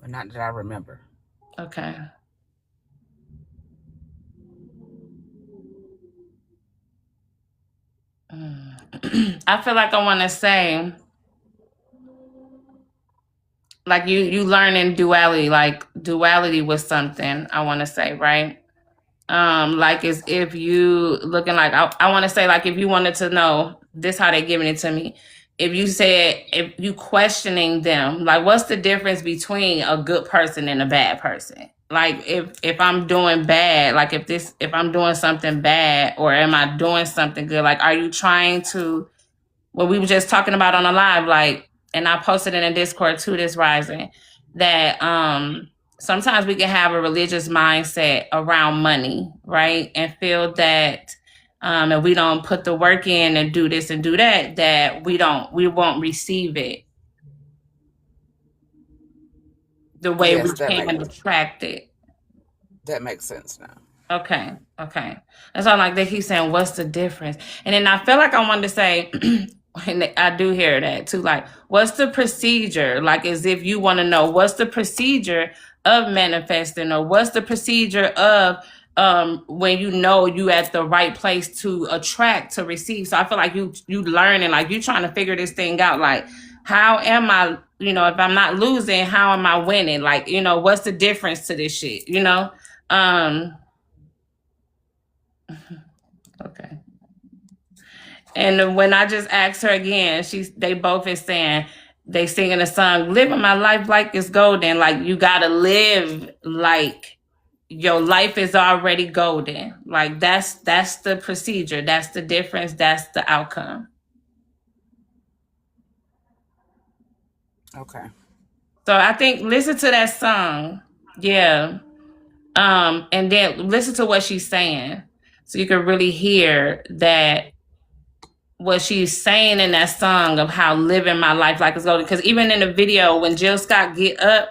Not that I remember. Okay. I feel like I want to say, like you learning duality, like duality was something I want to say, right? Like as if you looking like I want to say like if you wanted to know this how they giving it to me. If you said if you questioning them, like what's the difference between a good person and a bad person? Like if I'm doing bad, like if I'm doing something bad or am I doing something good? Like are you trying to what we were just talking about on the live, like, and I posted in a Discord too this rising, that sometimes we can have a religious mindset around money, right? And feel that if we don't put the work in and do this and do that, that we won't receive it the way we Yes, can attract it. that makes sense now. Okay, okay. That's all like they keep saying, what's the difference? And then I feel like I wanted to say, and I do hear that too, like, what's the procedure? Like as if you want to know what's the procedure of manifesting or what's the procedure of when you know you at the right place to attract, to receive. So I feel like you learning, like you trying to figure this thing out, like how am I, if I'm not losing, how am I winning? Like, what's the difference to this shit, Okay. And when I just asked her again, they both is saying they singing a song, living my life like it's golden. Like you gotta live like your life is already golden. Like that's the procedure. That's the difference. That's the outcome. Okay. So I think listen to that song. Yeah. And then listen to what she's saying. So you can really hear that what she's saying in that song of how living my life like it's golden. Because even in the video, when Jill Scott get up,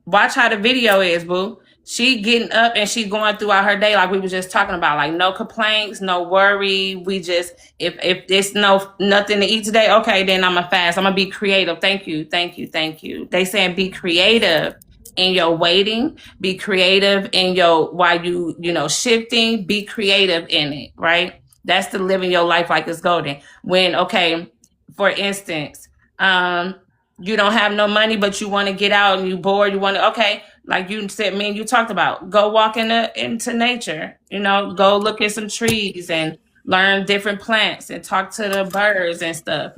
watch how the video is, boo. She getting up and she going throughout her day like we was just talking about, like no complaints, no worry. We just if there's nothing to eat today, okay, then I'm gonna fast. I'm gonna be creative. Thank you, thank you, thank you. They saying be creative in your waiting, be creative in your while shifting, be creative in it, right? That's the living your life like it's golden. When, okay, for instance, you don't have no money, but you want to get out and you bored, you want to, okay, like you said, me and you talked about, go walk into nature, go look at some trees and learn different plants and talk to the birds and stuff,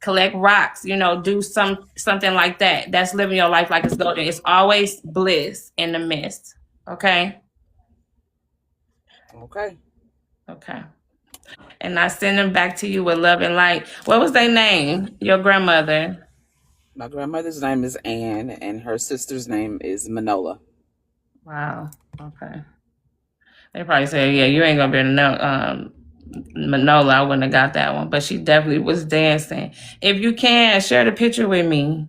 collect rocks, do something like that. That's living your life like it's golden. It's always bliss in the midst. Okay. Okay. Okay. And I send them back to you with love and light. What was their name? Your grandmother? My grandmother's name is Anne, and her sister's name is Manola. Wow. Okay. They probably say, yeah, you ain't gonna be able to know Manola. I wouldn't have got that one, but she definitely was dancing. If you can, share the picture with me.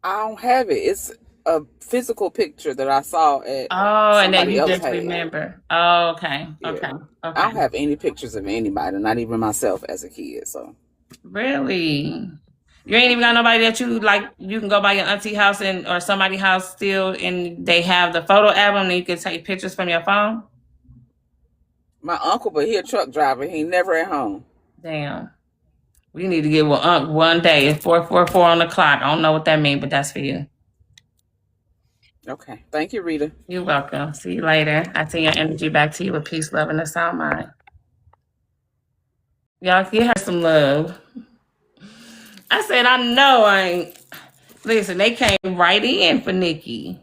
I don't have it. It's a physical picture that I saw at And then somebody you else just had. remember. Oh, okay. Yeah. Okay. I don't have any pictures of anybody, not even myself as a kid. So Really? You ain't even got nobody that you like. You can go by your auntie house and or somebody's house still, and they have the photo album, and you can take pictures from your phone. My uncle, but he a truck driver. He never at home. Damn. We need to get one day. It's 4:44 on the clock. I don't know what that means, but that's for you. Okay. Thank you, Rita. You're welcome. See you later. I send your energy back to you with peace, love, and a sound mind. Y'all give her some love. I said, I know I ain't. Listen, they came right in for Nikki.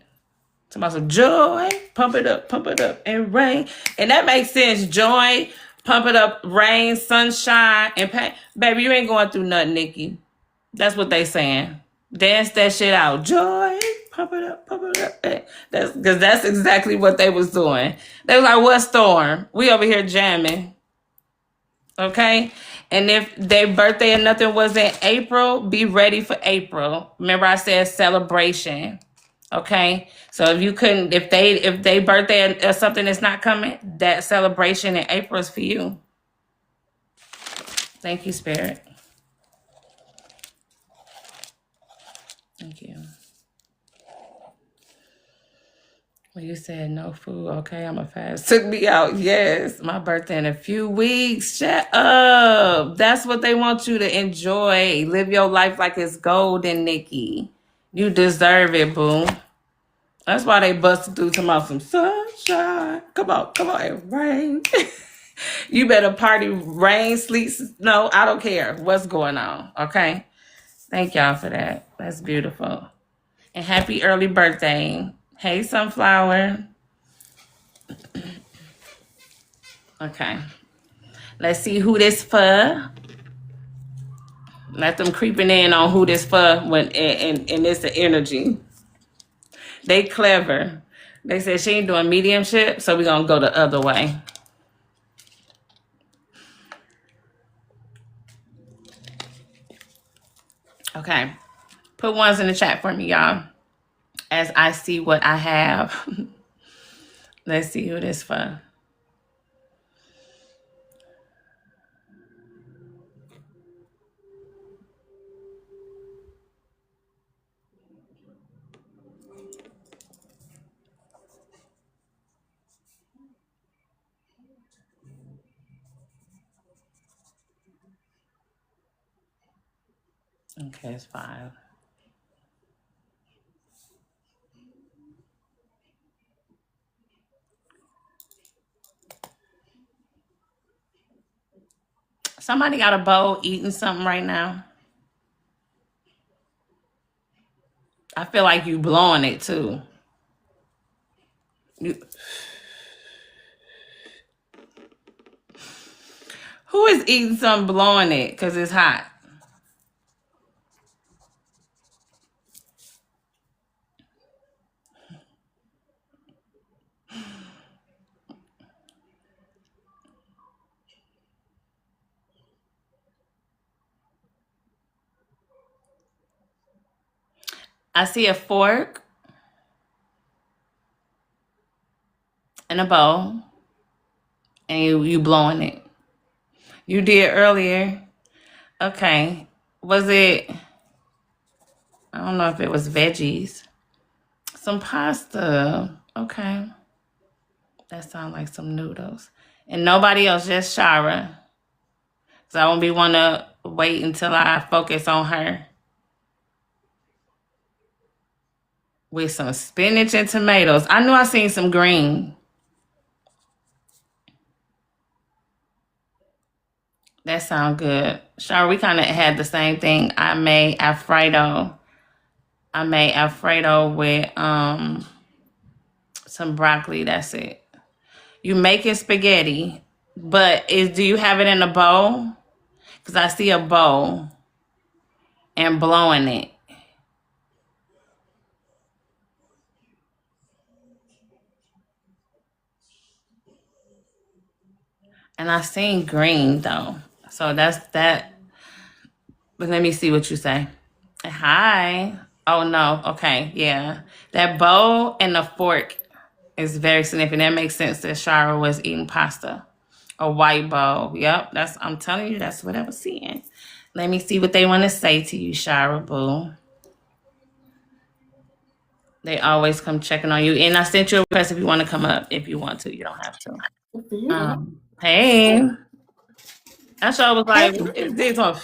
Talking about some joy, pump it up, and rain. And that makes sense. Joy, pump it up, rain, sunshine, and pain. Baby, you ain't going through nothing, Nikki. That's what they saying. Dance that shit out. Joy, pump it up, pump it up. That's because that's exactly what they was doing. They was like, what storm? We over here jamming. Okay? And if their birthday and nothing was in April, be ready for April. Remember I said celebration. Okay? So if they birthday or something is not coming, that celebration in April is for you. Thank you, Spirit. Thank you. Well, you said no food. Okay, I'm a fast. Took me out. Yes, my birthday in a few weeks. Shut up. That's what they want you to enjoy. Live your life like it's golden, Nikki. You deserve it, boo. That's why they busted through to my some sunshine. Come on, and rain. You better party, rain, sleet, snow. I don't care what's going on. Okay. Thank y'all for that. That's beautiful. And happy early birthday. Hey, Sunflower. Okay. Let's see who this for. Let them creeping in on who this for when and it's the energy. They clever. They said she ain't doing mediumship, so we're gonna go the other way. Okay. Put ones in the chat for me, y'all. As I see what I have. Let's see who this for. Okay, it's 5. Somebody got a bowl eating something right now. I feel like you blowing it too. Who is eating something blowing it because it's hot? I see a fork and a bowl, and you blowing it. You did earlier. Okay. Was it, I don't know if it was veggies. Some pasta. Okay. That sounds like some noodles. And nobody else, just Shara. So I won't be want to wait until I focus on her. With some spinach and tomatoes. I knew I seen some green. That sounds good. Shara, we kind of had the same thing. I made Alfredo with some broccoli. That's it. You making spaghetti, but do you have it in a bowl? Because I see a bowl and blowing it. And I seen green though. So that's that. But let me see what you say. Hi. Oh no. Okay. Yeah. That bowl and the fork is very significant. That makes sense that Shara was eating pasta. A white bowl. Yep. I'm telling you, that's what I was seeing. Let me see what they want to say to you, Shira Boo. They always come checking on you. And I sent you a request if you want to come up. If you want to, you don't have to. Hey. I sure was like, what is this one?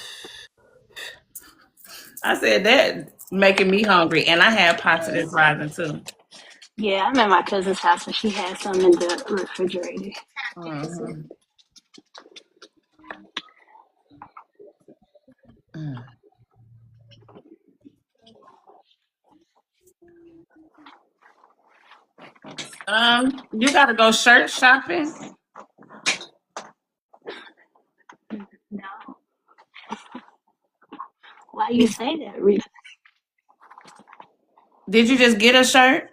I said that making me hungry. And I had pots of this rising too. Yeah, I'm at my cousin's house and she has some in the refrigerator. Mhm. Mm. You gotta go shirt shopping. No. Why you say that, Rita? Did you just get a shirt?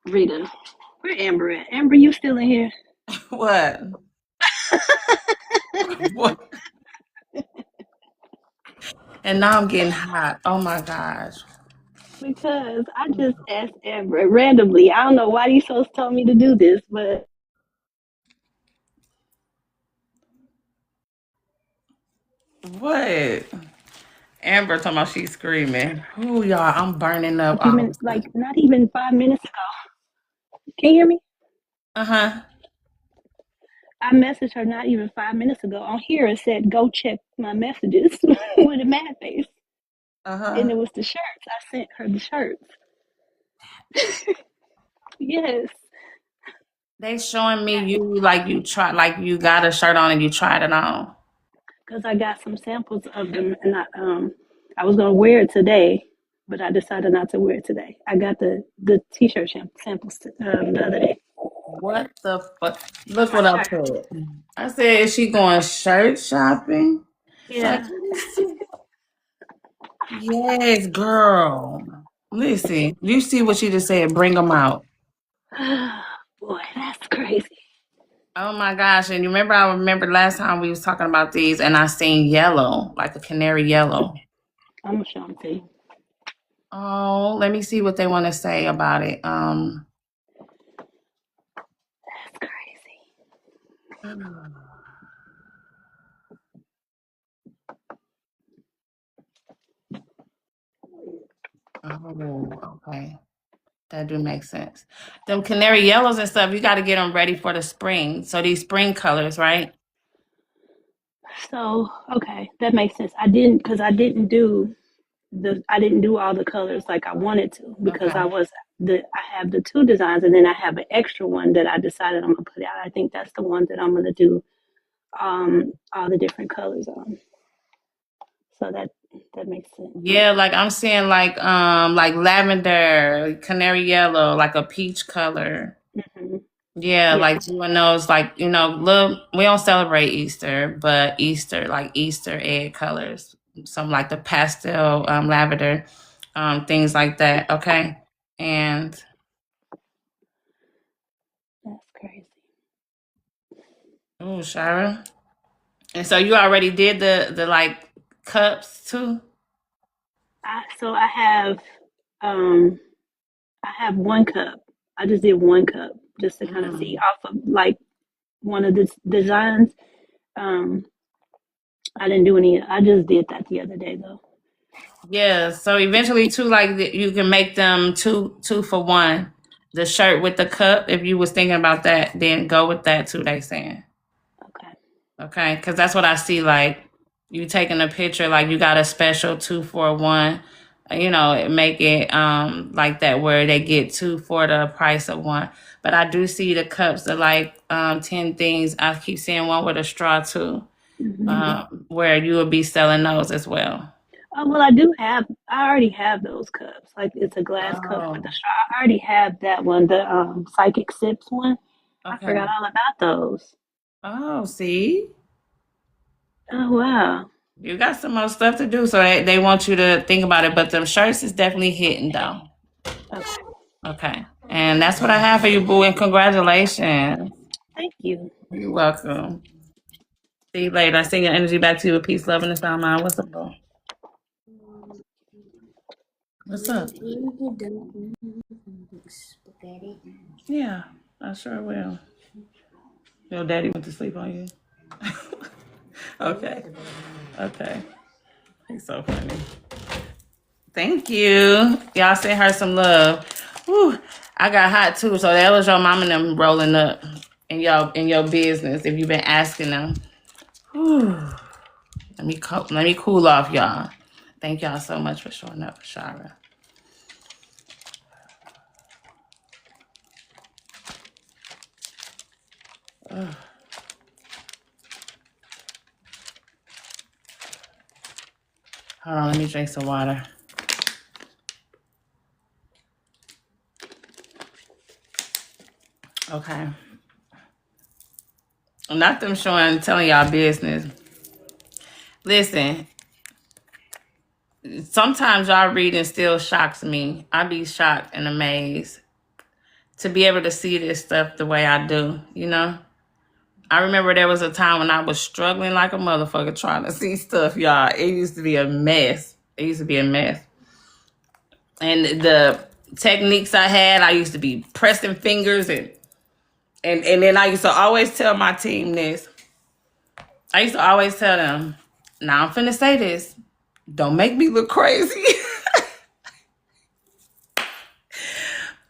Rita, where Amber at? Amber, you still in here? What? What? And now I'm getting hot. Oh my gosh. Because I just asked Amber randomly. I don't know why these folks told me to do this, but What? Amber talking about she's screaming. Ooh, y'all, I'm burning a up few all of minutes, a like sudden. not even 5 minutes ago. Can you hear me? Uh-huh. I messaged her not even 5 minutes ago on here and said, go check my messages with a mad face. And Uh-huh. it was the shirts. I sent her the shirts. Yes, They showing me you like you try like you got a shirt on and you tried it on. because I got some samples of them, and I was gonna wear it today, but I decided not to wear it today. I got the t-shirt samples the other day What the fuck? for Look my what I shirt. put. I said, is she going shirt shopping? Like, Yeah. yes, girl. Listen, you see what she just said? Bring them out. Boy, that's crazy. Oh my gosh! And you remember? I remember last time we was talking about these, and I seen yellow, like a canary yellow. I'm gonna show them to you. Oh, let me see what they want to say about it. That's crazy. Oh, okay. That do make sense. Them canary yellows and stuff, you got to get them ready for the spring. So these spring colors, right? So okay, that makes sense. I didn't do all the colors like I wanted to because Okay. I have the two designs and then I have an extra one that I decided I'm gonna put out. I think that's the one that I'm gonna do all the different colors on. So that makes sense. Yeah, like I'm seeing like lavender, canary yellow, like a peach color. Hmm. Yeah, Yeah, like doing those like, look, we don't celebrate Easter, but Easter, like Easter egg colors. Some like the pastel lavender, things like that. Okay. And that's crazy. oh, Shira. And so you already did the like cups too? So um I have one cup. I just did one cup just to kind of see Mm. off of like one of the designs. Um, I didn't do any. I just did that the other day though. Yeah, so eventually too, like you can make them two for one. The shirt with the cup, if you was thinking about that, then go with that too, they saying. Okay. Okay, because that's what I see. Like you taking a picture, like you got a special 2 for 1. Make it like that where they get two for the price of one. But I do see the cups are like 10 things. I keep seeing one with a straw too, Hmm. where you would be selling those as well. Oh well, I do have. I already have those cups. Like it's a glass cup with a Oh, straw. I already have that one, the psychic sips one. I forgot okay. all about those. Oh, see, Oh wow. you got some more stuff to do, so they want you to think about it. But them shirts is definitely hitting though. Okay. Okay, and that's what I have for you, boo. And congratulations. Thank you. You're welcome. See you later. I send your energy back to you with peace, love, and a sound mind. What's up, boo? What's up? Yeah, I sure will. Your daddy went to sleep on you. Okay. Okay. He's so funny. Thank you. Y'all send her some love. Whew. I got hot too, so that was your mom and them rolling up in your business if you've been asking them. Whew. Let me cool off, y'all. Thank y'all so much for showing up, Shara. Ugh. Hold on, let me drink some water. Okay. Not them telling y'all business. Listen, sometimes y'all reading still shocks me. I be shocked and amazed to be able to see this stuff the way I do, you know? I remember there was a time when I was struggling like a motherfucker trying to see stuff, y'all. It used to be a mess. It used to be a mess. And the techniques I had, I used to be pressing fingers and then I used to always tell my team this. I used to always tell them, now I'm finna say this. Don't make me look crazy.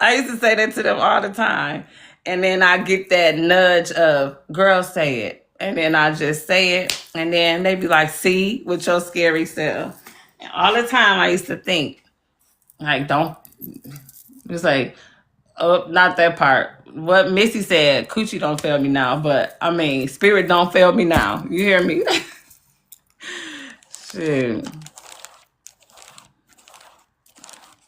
I used to say that to them all the time. And then I get that nudge of, girl, say it. And then I just say it. And then they be like, see, with your scary self. And all the time I used to think, like, don't, it's like, oh, not that part. What Missy said, coochie don't fail me now. But, I mean, spirit don't fail me now. You hear me? Shit.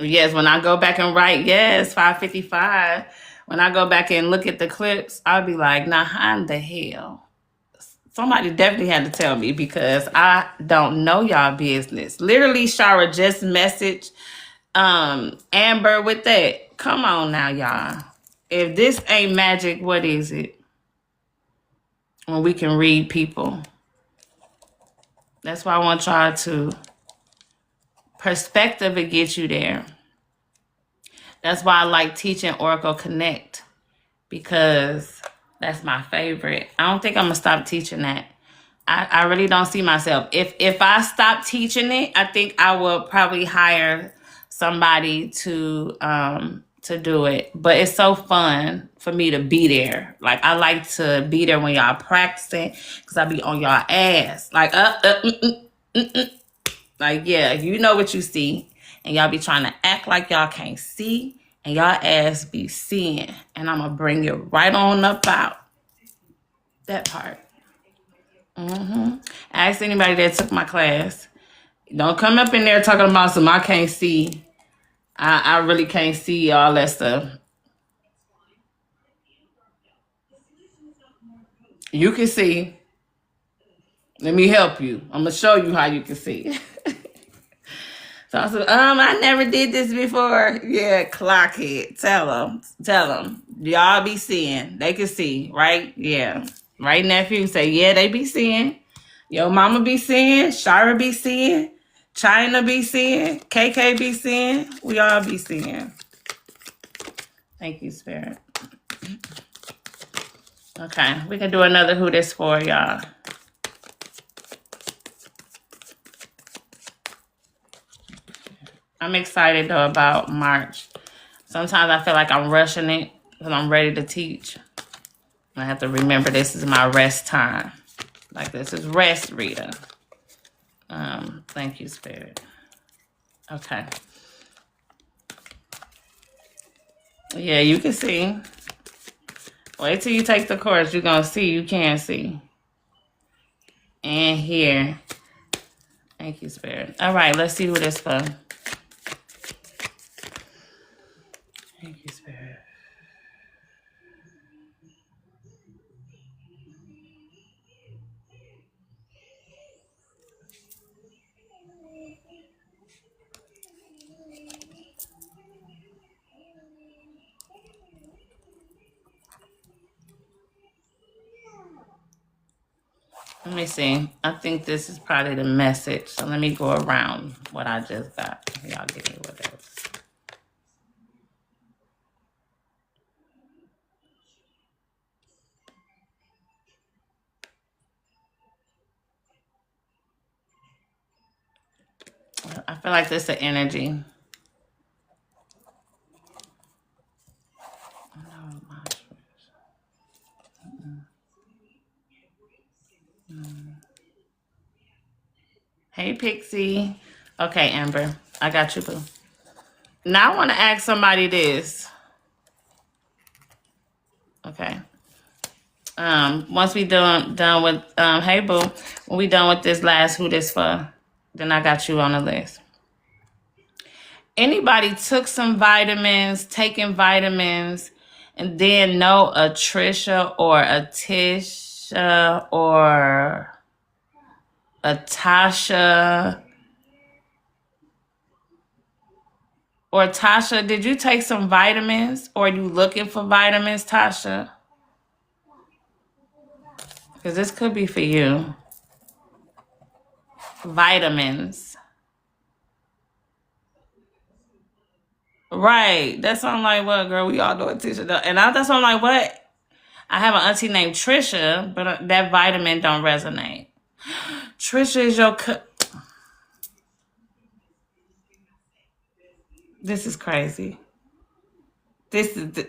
Yes, when I go back and write, yes, 555. When I go back and look at the clips, I'll be like, now how in the hell? Somebody definitely had to tell me because I don't know y'all business. Literally, Shara just messaged Amber with that. Come on now, y'all. If this ain't magic, what is it? When we can read people. That's why I want y'all to perspective to get you there. That's why I like teaching Oracle Connect because that's my favorite. I don't think I'm gonna stop teaching that. I really don't see myself. If I stop teaching it, I think I will probably hire somebody to do it. But it's so fun for me to be there. Like I like to be there when y'all practicing because I be on y'all ass. Like like yeah, you know what you see, and y'all be trying to act like y'all can't see, and y'all ass be seeing, and I'm gonna bring you right on up out that part. Ask anybody that took my class. Don't come up in there talking about some I can't see. I really can't see all that stuff. You can see. Let me help you. I'm gonna show you how you can see. So I said, I never did this before. Yeah, clock it. Tell them. Y'all be seeing. They can see, right? Yeah. Right, nephew? Say, yeah, they be seeing. Your mama be seeing. Shira be seeing. China be seeing. KK be seeing. We all be seeing. Thank you, Spirit. Okay, we can do another Who This For, y'all. I'm excited, though, about March. Sometimes I feel like I'm rushing it because I'm ready to teach. I have to remember this is my rest time. Like this is rest, Rita. Thank you, Spirit. Okay. Yeah, you can see. Wait till you take the course. You're going to see you can see. And hear. Thank you, Spirit. All right, let's see who this for. Thank you, Spirit. Let me see. I think this is probably the message. So let me go around what I just got. Y'all give me what else. feel like this is the energy. Hey, Pixie. Okay, Amber. I got you, boo. Now I want to ask somebody this. Okay. Once we done with hey boo, when we done with this last who this for, then I got you on the list. Anybody took some vitamins, taking vitamins, and then know a Trisha or a Tisha or a Tasha or Tasha? Did you take some vitamins, or are you looking for vitamins, Tasha? Because this could be for you. Vitamins. Right. That's why I'm like, what, girl? We all know what Tisha does. And that's why I'm like, what? I have an auntie named Trisha, but that vitamin don't resonate. Trisha is your... This is crazy. This is...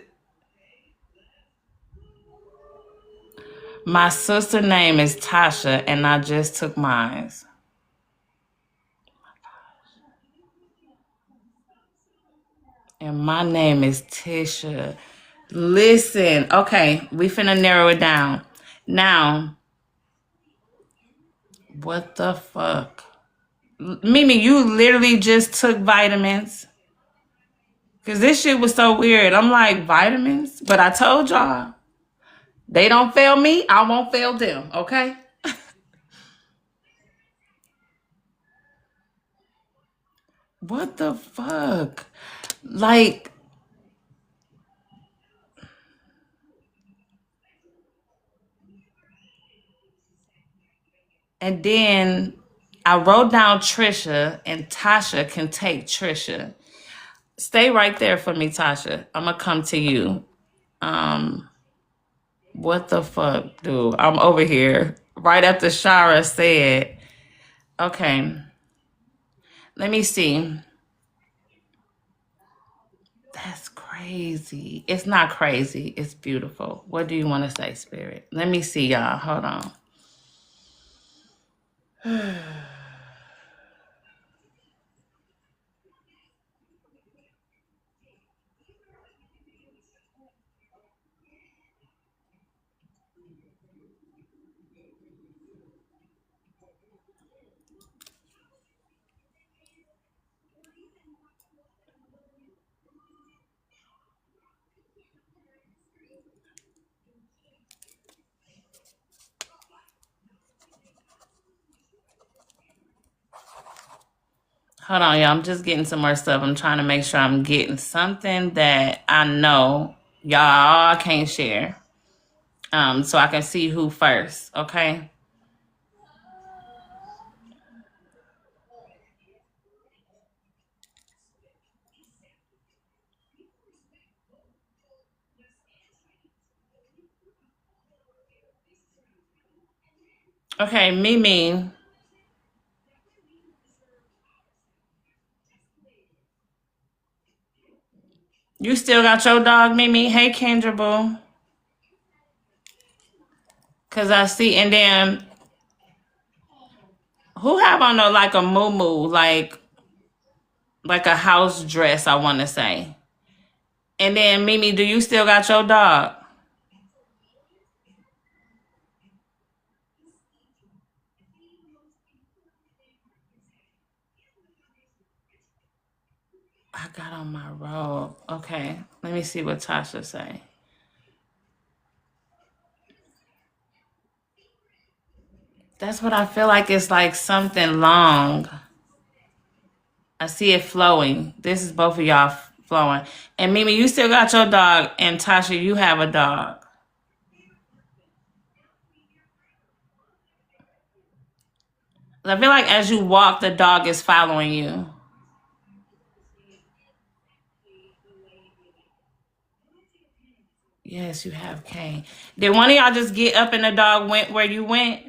My sister name is Tasha, and I just took mine. And my name is Tisha. Listen, okay, we finna narrow it down. Now, what the fuck? Mimi, you literally just took vitamins? Because this shit was so weird. I'm like, vitamins? But I told y'all, they don't fail me, I won't fail them, okay? What the fuck? Like, and then I wrote down Trisha, and Tasha can take Trisha. Stay right there for me, Tasha. I'm gonna come to you. What the fuck, dude? I'm over here. Right after Shara said, okay, let me see. That's crazy. It's not crazy. It's beautiful. What do you want to say, Spirit? Let me see, y'all. Hold on. Hold on, y'all. I'm just getting some more stuff. I'm trying to make sure I'm getting something that I know y'all can't share. So I can see who first, okay? Okay, Mimi. You still got your dog, Mimi? Hey, Kendra Boo. Cause I see, and then who have on like a muumuu, like a house dress, I want to say. And then Mimi, do you still got your dog? I got on my robe. Okay, let me see what Tasha say. That's what I feel like. It's like something long. I see it flowing. This is both of y'all flowing. And Mimi, you still got your dog. And Tasha, you have a dog. I feel like as you walk, the dog is following you. Yes, you have Kane. Did one of y'all just get up and the dog went where you went?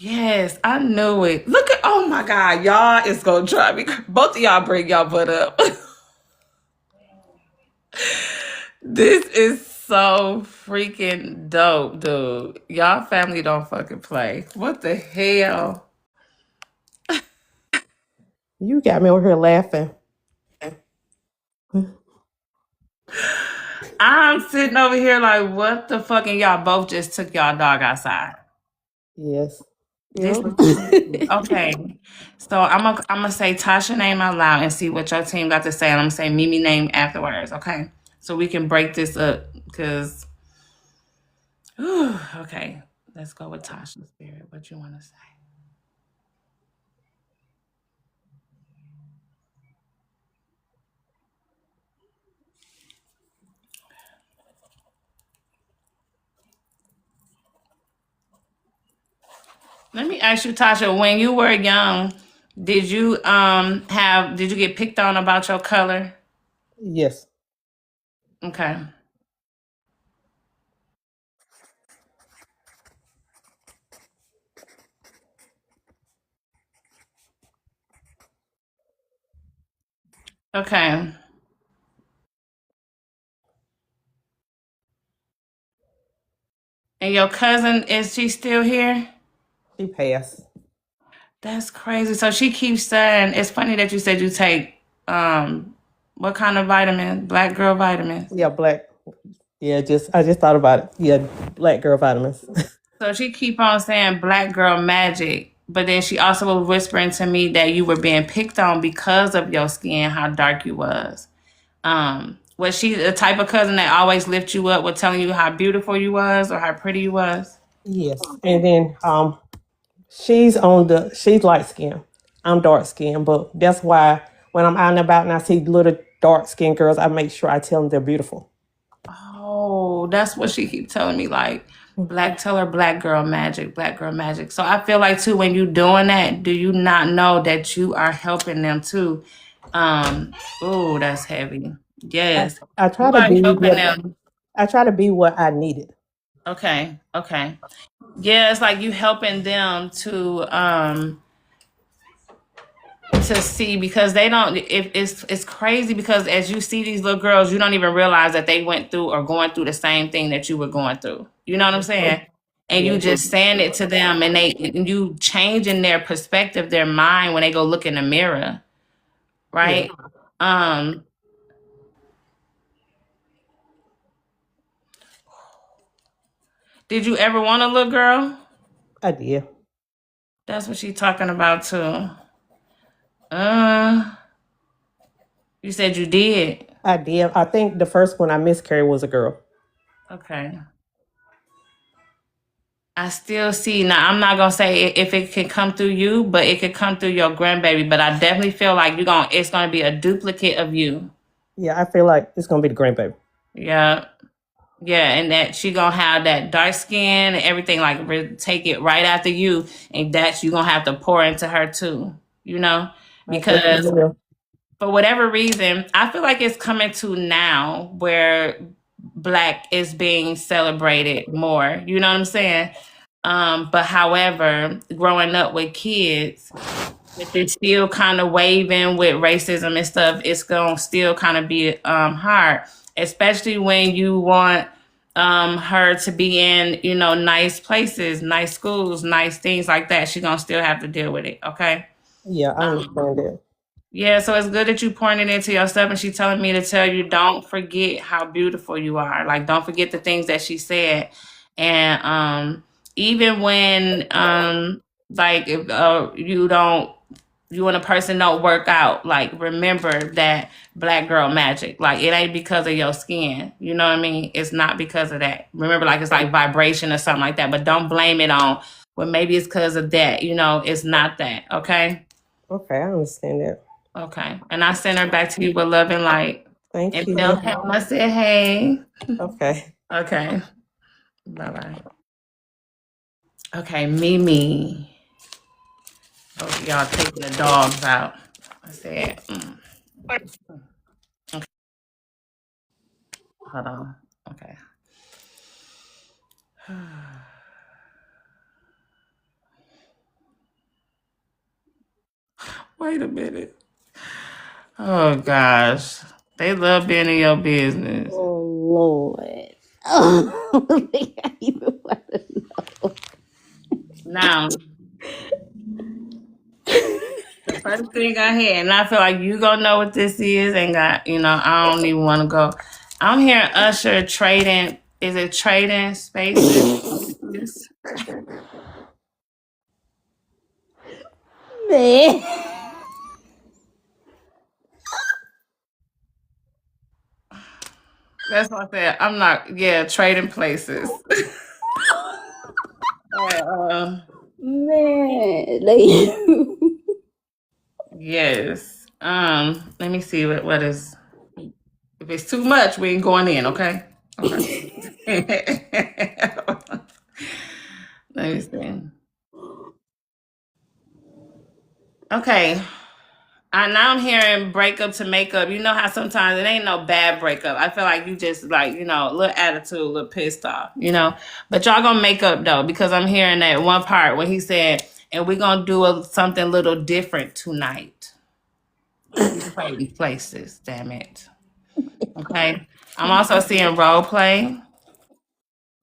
Yes, I knew it. Look at, oh my God, y'all is gonna drive me. Both of y'all bring y'all butt up. This is so freaking dope, dude. Y'all family don't fucking play. What the hell? You got me over here laughing. I'm sitting over here like, what the fuck? And y'all both just took y'all dog outside. Yes. This Yep. okay. So I'm gonna say Tasha name out loud and see what your team got to say. And I'm gonna say Mimi name afterwards. Okay, so we can break this up because. Okay, let's go with Tasha Spirit. What you want to say? Let me ask you, Tasha. When you were young, did you get picked on about your color? Yes. Okay. Okay. And your cousin, is she still here? She passed. That's crazy. So she keeps saying it's funny that you said you take what kind of vitamin? Black girl vitamins. Yeah, black. Yeah, I just thought about it. Yeah, black girl vitamins. So she keep on saying black girl magic, but then she also was whispering to me that you were being picked on because of your skin, how dark you was. Was she the type of cousin that always lift you up with telling you how beautiful you was or how pretty you was? Yes. And then she's light skinned. I'm dark skinned, but that's why when I'm out and about and I see little dark skinned girls, I make sure I tell them they're beautiful. Oh, that's what she keep telling me. Like, black, tell her black girl magic, black girl magic. So I feel like too, when you doing that, do you not know that you are helping them too? Oh, that's heavy. I, Yes, I try you to are be helping what them. I needed. Okay, okay. Yeah, it's like you helping them to see because they don't if it's crazy because as you see these little girls you don't even realize that they went through or going through the same thing that you were going through, you know what I'm saying, and you Yes. just saying it to them and you changing their perspective, their mind when they go look in the mirror, Yes. right? um did you ever want a little girl? I did. That's what she talking about too. uh you said you did. I did. I think the first one I miscarried was a girl. Okay. I still see now. I'm not gonna say if it can come through you, but it could come through your grandbaby. But I definitely feel like it's gonna be a duplicate of you. Yeah, I feel like it's gonna be the grandbaby. Yeah, yeah, and that she gonna have that dark skin and everything. Like take it right after you, and that you gonna have to pour into her too. You know, I definitely because will. for whatever reason, I feel like it's coming to now where black is being celebrated more. You know what I'm saying? But however, growing up with kids, if it's still kind of waving with racism and stuff, it's gonna still kind of be hard, especially when you want her to be in, nice places, nice schools, nice things like that. She's gonna still have to deal with it. Okay. Yeah, I Um, understand that. yeah, so it's good that you pointed into yourself and she's telling me to tell you don't forget how beautiful you are. Like don't forget the things that she said. And even when like if you and a person don't work out, like remember that black girl magic. Like it ain't because of your skin. You know what I mean? It's not because of that. Remember, like it's like vibration or something like that. But don't blame it on well, maybe it's because of that. It's not that, okay? Okay, I understand that. Okay. And I send her back to you with love and light. Thank And tell you. him I said hey. Okay. Okay. Bye bye. Okay, Mimi. Oh, y'all taking the dogs out. I said, okay, hold on. Okay. Wait a minute. Oh gosh. They love being in your business. Oh Lord. Oh, I even want to know. Now, the first thing I had, and I feel like you gonna know what this is, and got I don't even want to go. I'm hearing Usher trading. Is it trading spaces? Man. That's what I said. I'm not. Yeah, trading places. uh, Man. Like, yes. Let me see what is. If it's too much, we ain't going in. Okay. Okay. Let me see. Okay. Now I'm hearing breakup to makeup. You know how sometimes it ain't no bad breakup. I feel like you just like, a little attitude, a little pissed off. But y'all gonna make up though, because I'm hearing that one part where he said, and we're gonna do something a little different tonight. Trading places, damn it. Okay. I'm also seeing role play.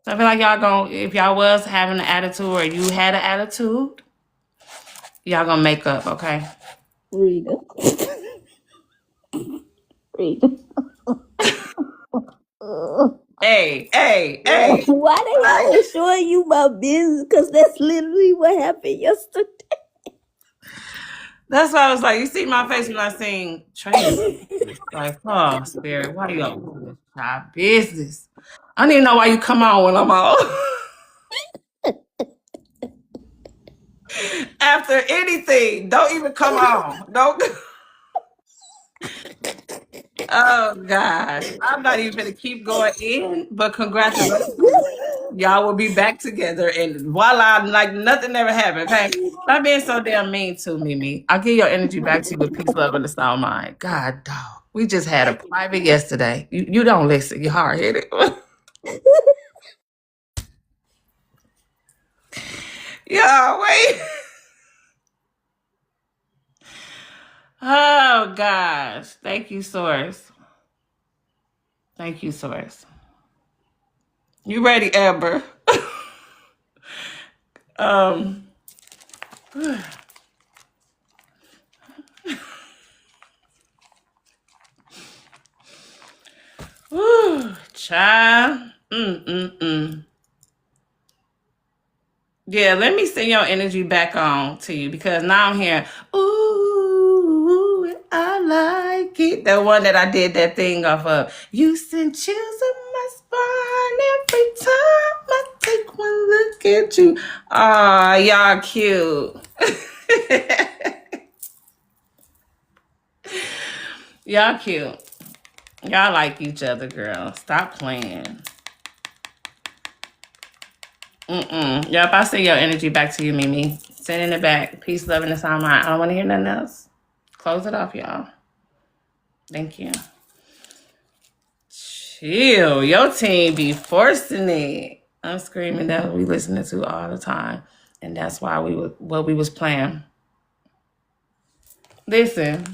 So I feel like y'all gonna, if y'all was having an attitude or you had an attitude, y'all gonna make up, okay? Rita. Rita. Hey. Why they always showing you my business? Because that's literally what happened yesterday. That's why I was like, you see my face when I sing trading. Like, oh, Spirit, why you open our business? I don't even know why you come on when I'm on. After anything, don't even come on. Don't. Oh gosh, I'm not even gonna keep going in. But congratulations, y'all will be back together, and voila, like nothing ever happened. Okay, stop being so damn mean to me, me. I'll give your energy back to you with peace, love, and a sound mind. God, dog, we just had a private yesterday. You don't listen. You're hard headed. Yeah, wait. Oh gosh. Thank you, Source. Thank you, Source. You ready, Amber? um whew, child. Mm. Yeah, let me send your energy back on to you because now I'm hearing, ooh, I like it. The one that I did that thing off of. You send chills up my spine every time I take one look at you. Aw, y'all cute. Y'all cute. Y'all like each other, girl. Stop playing. Yep, I send your energy back to you, Mimi. Sending it back. Peace, love, and the sound mind. I don't want to hear nothing else. Close it off, y'all. Thank you. Chill. Your team be forcing it. I'm screaming that we listening to all the time. And that's why what we was playing. Listen.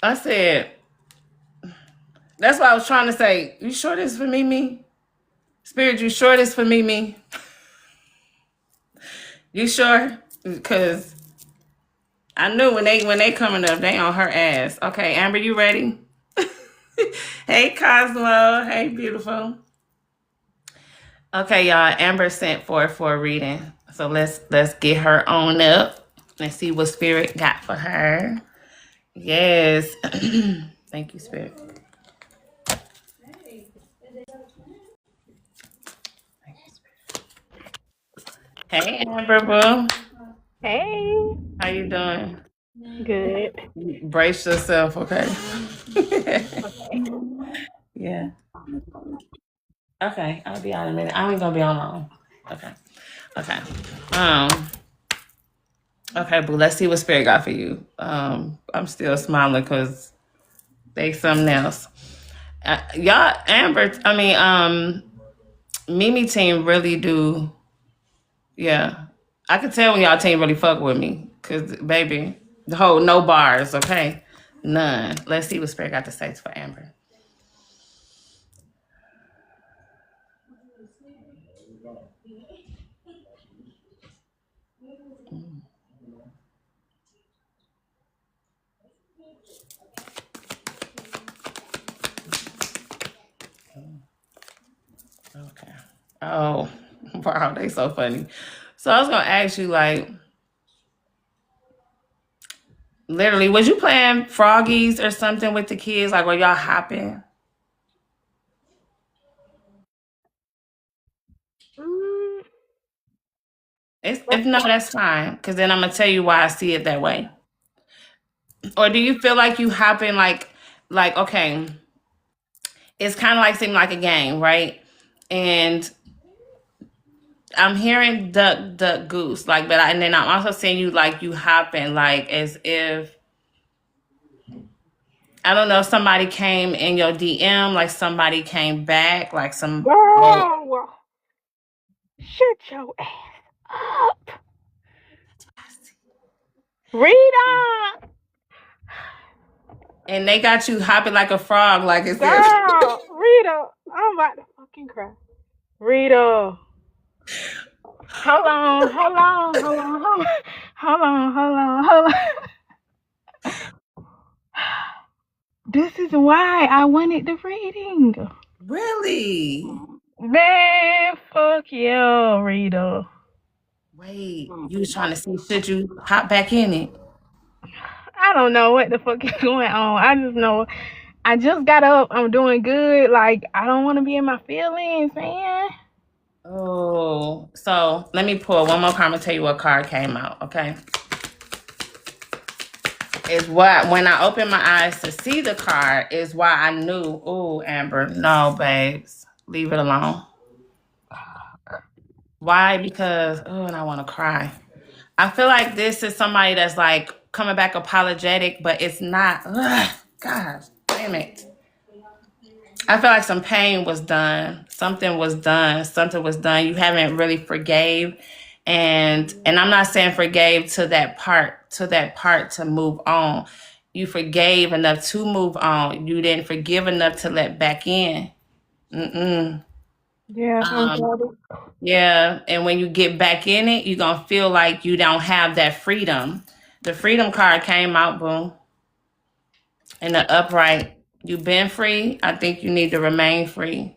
I said, that's what I was trying to say. You sure this for Mimi? Spirit, you sure this for Mimi? You sure? Because I knew when they coming up, they on her ass. Okay, Amber, you ready? Hey, Cosmo. Hey, beautiful. Okay, y'all. Amber sent for a reading, so let's get her on up and see what Spirit got for her. Yes. Thank you, Spirit. Hey, Amber, boo. Hey. How you doing? Good. Brace yourself, okay? Yeah. Okay, I'll be on in a minute. I ain't gonna be on long. Okay. Okay. Um. Okay, boo. Let's see what Spirit got for you. I'm still smiling because they something else. Y'all, Amber. I mean, Mimi team really do. Yeah. I can tell when y'all team really fuck with me. Cause baby, the whole no bars, okay? None. Let's see what Spirit got to say for Amber. Okay. Oh, wow, they so funny. So I was gonna ask you, like, literally, was you playing froggies or something with the kids? Like, were y'all hopping? Mm, If no, that's fine. Cause then I'm gonna tell you why I see it that way. Or do you feel like you hopping like okay, it's kind of like seem like a game, right? And I'm hearing duck, duck, goose, like, and then I'm also seeing you like you hopping, like as if I don't know, somebody came in your DM, like somebody came back, like some. girl, shut your ass up, Rita. And they got you hopping like a frog, like as if. Girl, Rita, I'm about to fucking cry. Rita, hold on, hold on, hold on, hold on, hold on, hold on, hold on. This is why I wanted the reading. Really? Man, fuck you, Rita. Wait, you was trying to see should you hop back in it? I don't know what the fuck is going on. I just know I just got up. I'm doing good. Like, I don't want to be in my feelings, man. Oh, so let me pull one more card and tell you what card came out, okay? Is what when I opened my eyes to see the card is why I knew, oh, Amber, no, babes, leave it alone. Why? Because, oh, and I want to cry. I feel like this is somebody that's like coming back apologetic, but it's not. Ugh, gosh, damn it. I feel like some pain was done. Something was done. Something was done. You haven't really forgave. And I'm not saying forgave to that part to move on. You forgave enough to move on. You didn't forgive enough to let back in. Mm-mm. Yeah, I'm Um, sorry. yeah, and when you get back in it, you're gonna feel like you don't have that freedom. The freedom card came out, boom, in the upright. You've been free. I think you need to remain free.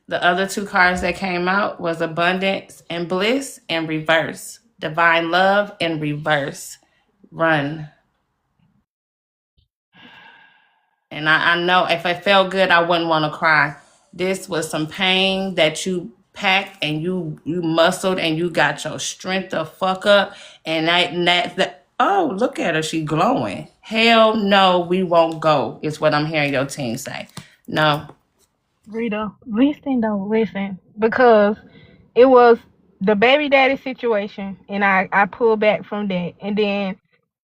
The other two cards that came out was abundance and bliss in reverse. Divine love in reverse. Run. And I know if it felt good, I wouldn't want to cry. This was some pain that you packed and you muscled and you got your strength to fuck up. And that oh, look at her, she glowing. Hell no, we won't go, is what I'm hearing your team say. No. Rita, listen though, listen. Because it was the baby daddy situation, and I pulled back from that. And then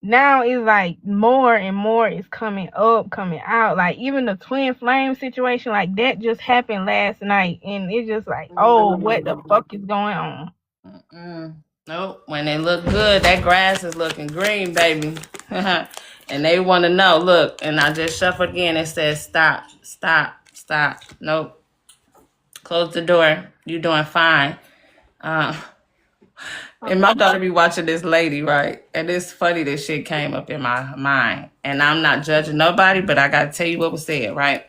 now it's like more and more is coming up, coming out. Like even the twin flame situation, like that just happened last night. And it's just like, oh, what the fuck is going on? Mm-mm. Nope. When they look good, that grass is looking green, baby. And they want to know. Look, and I just shuffled again. It says stop, stop, stop. Nope. Close the door. You're doing fine. Uh, and my daughter be watching this lady, right? And it's funny this shit came up in my mind. And I'm not judging nobody, but I gotta tell you what was said, right?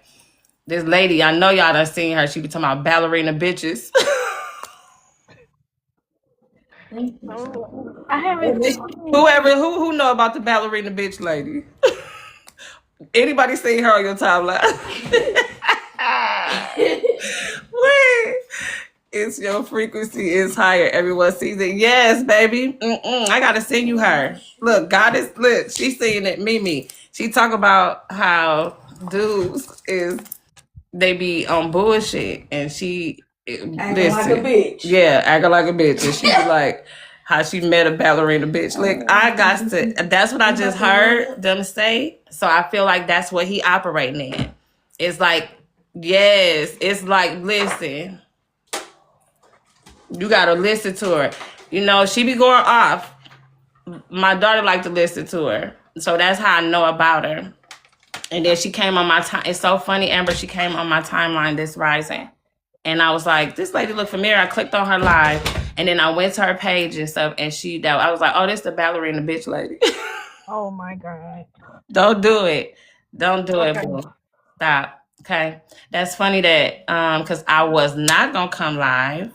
This lady, I know y'all done seen her. She be talking about ballerina bitches. Oh, I haven't seen. Who know about the ballerina bitch lady? Anybody seen her on your timeline? Wait. It's your frequency is higher. Everyone sees it. Yes, baby. I gotta send you her. Look, goddess. Look, she's seeing it. Mimi. She talk about how dudes is they be on bullshit, and she Acting listen. like a bitch. Yeah, acting like a bitch, and she be like how she met a ballerina bitch. Look, I got to. That's what I just heard them say. So I feel like that's what he operating in. It's like, yes, it's like listen. You gotta listen to her. You know, she be going off. My daughter like to listen to her. So that's how I know about her. And then she came on my time. It's so funny, Amber. She came on my timeline this rising. And I was like, this lady look familiar. I clicked on her live. And then I went to her page and stuff. And I was like, oh, this the ballerina bitch lady. Oh my God. Don't do it. Don't do it, Okay. boo. Stop. Okay. That's funny that because I was not gonna come live.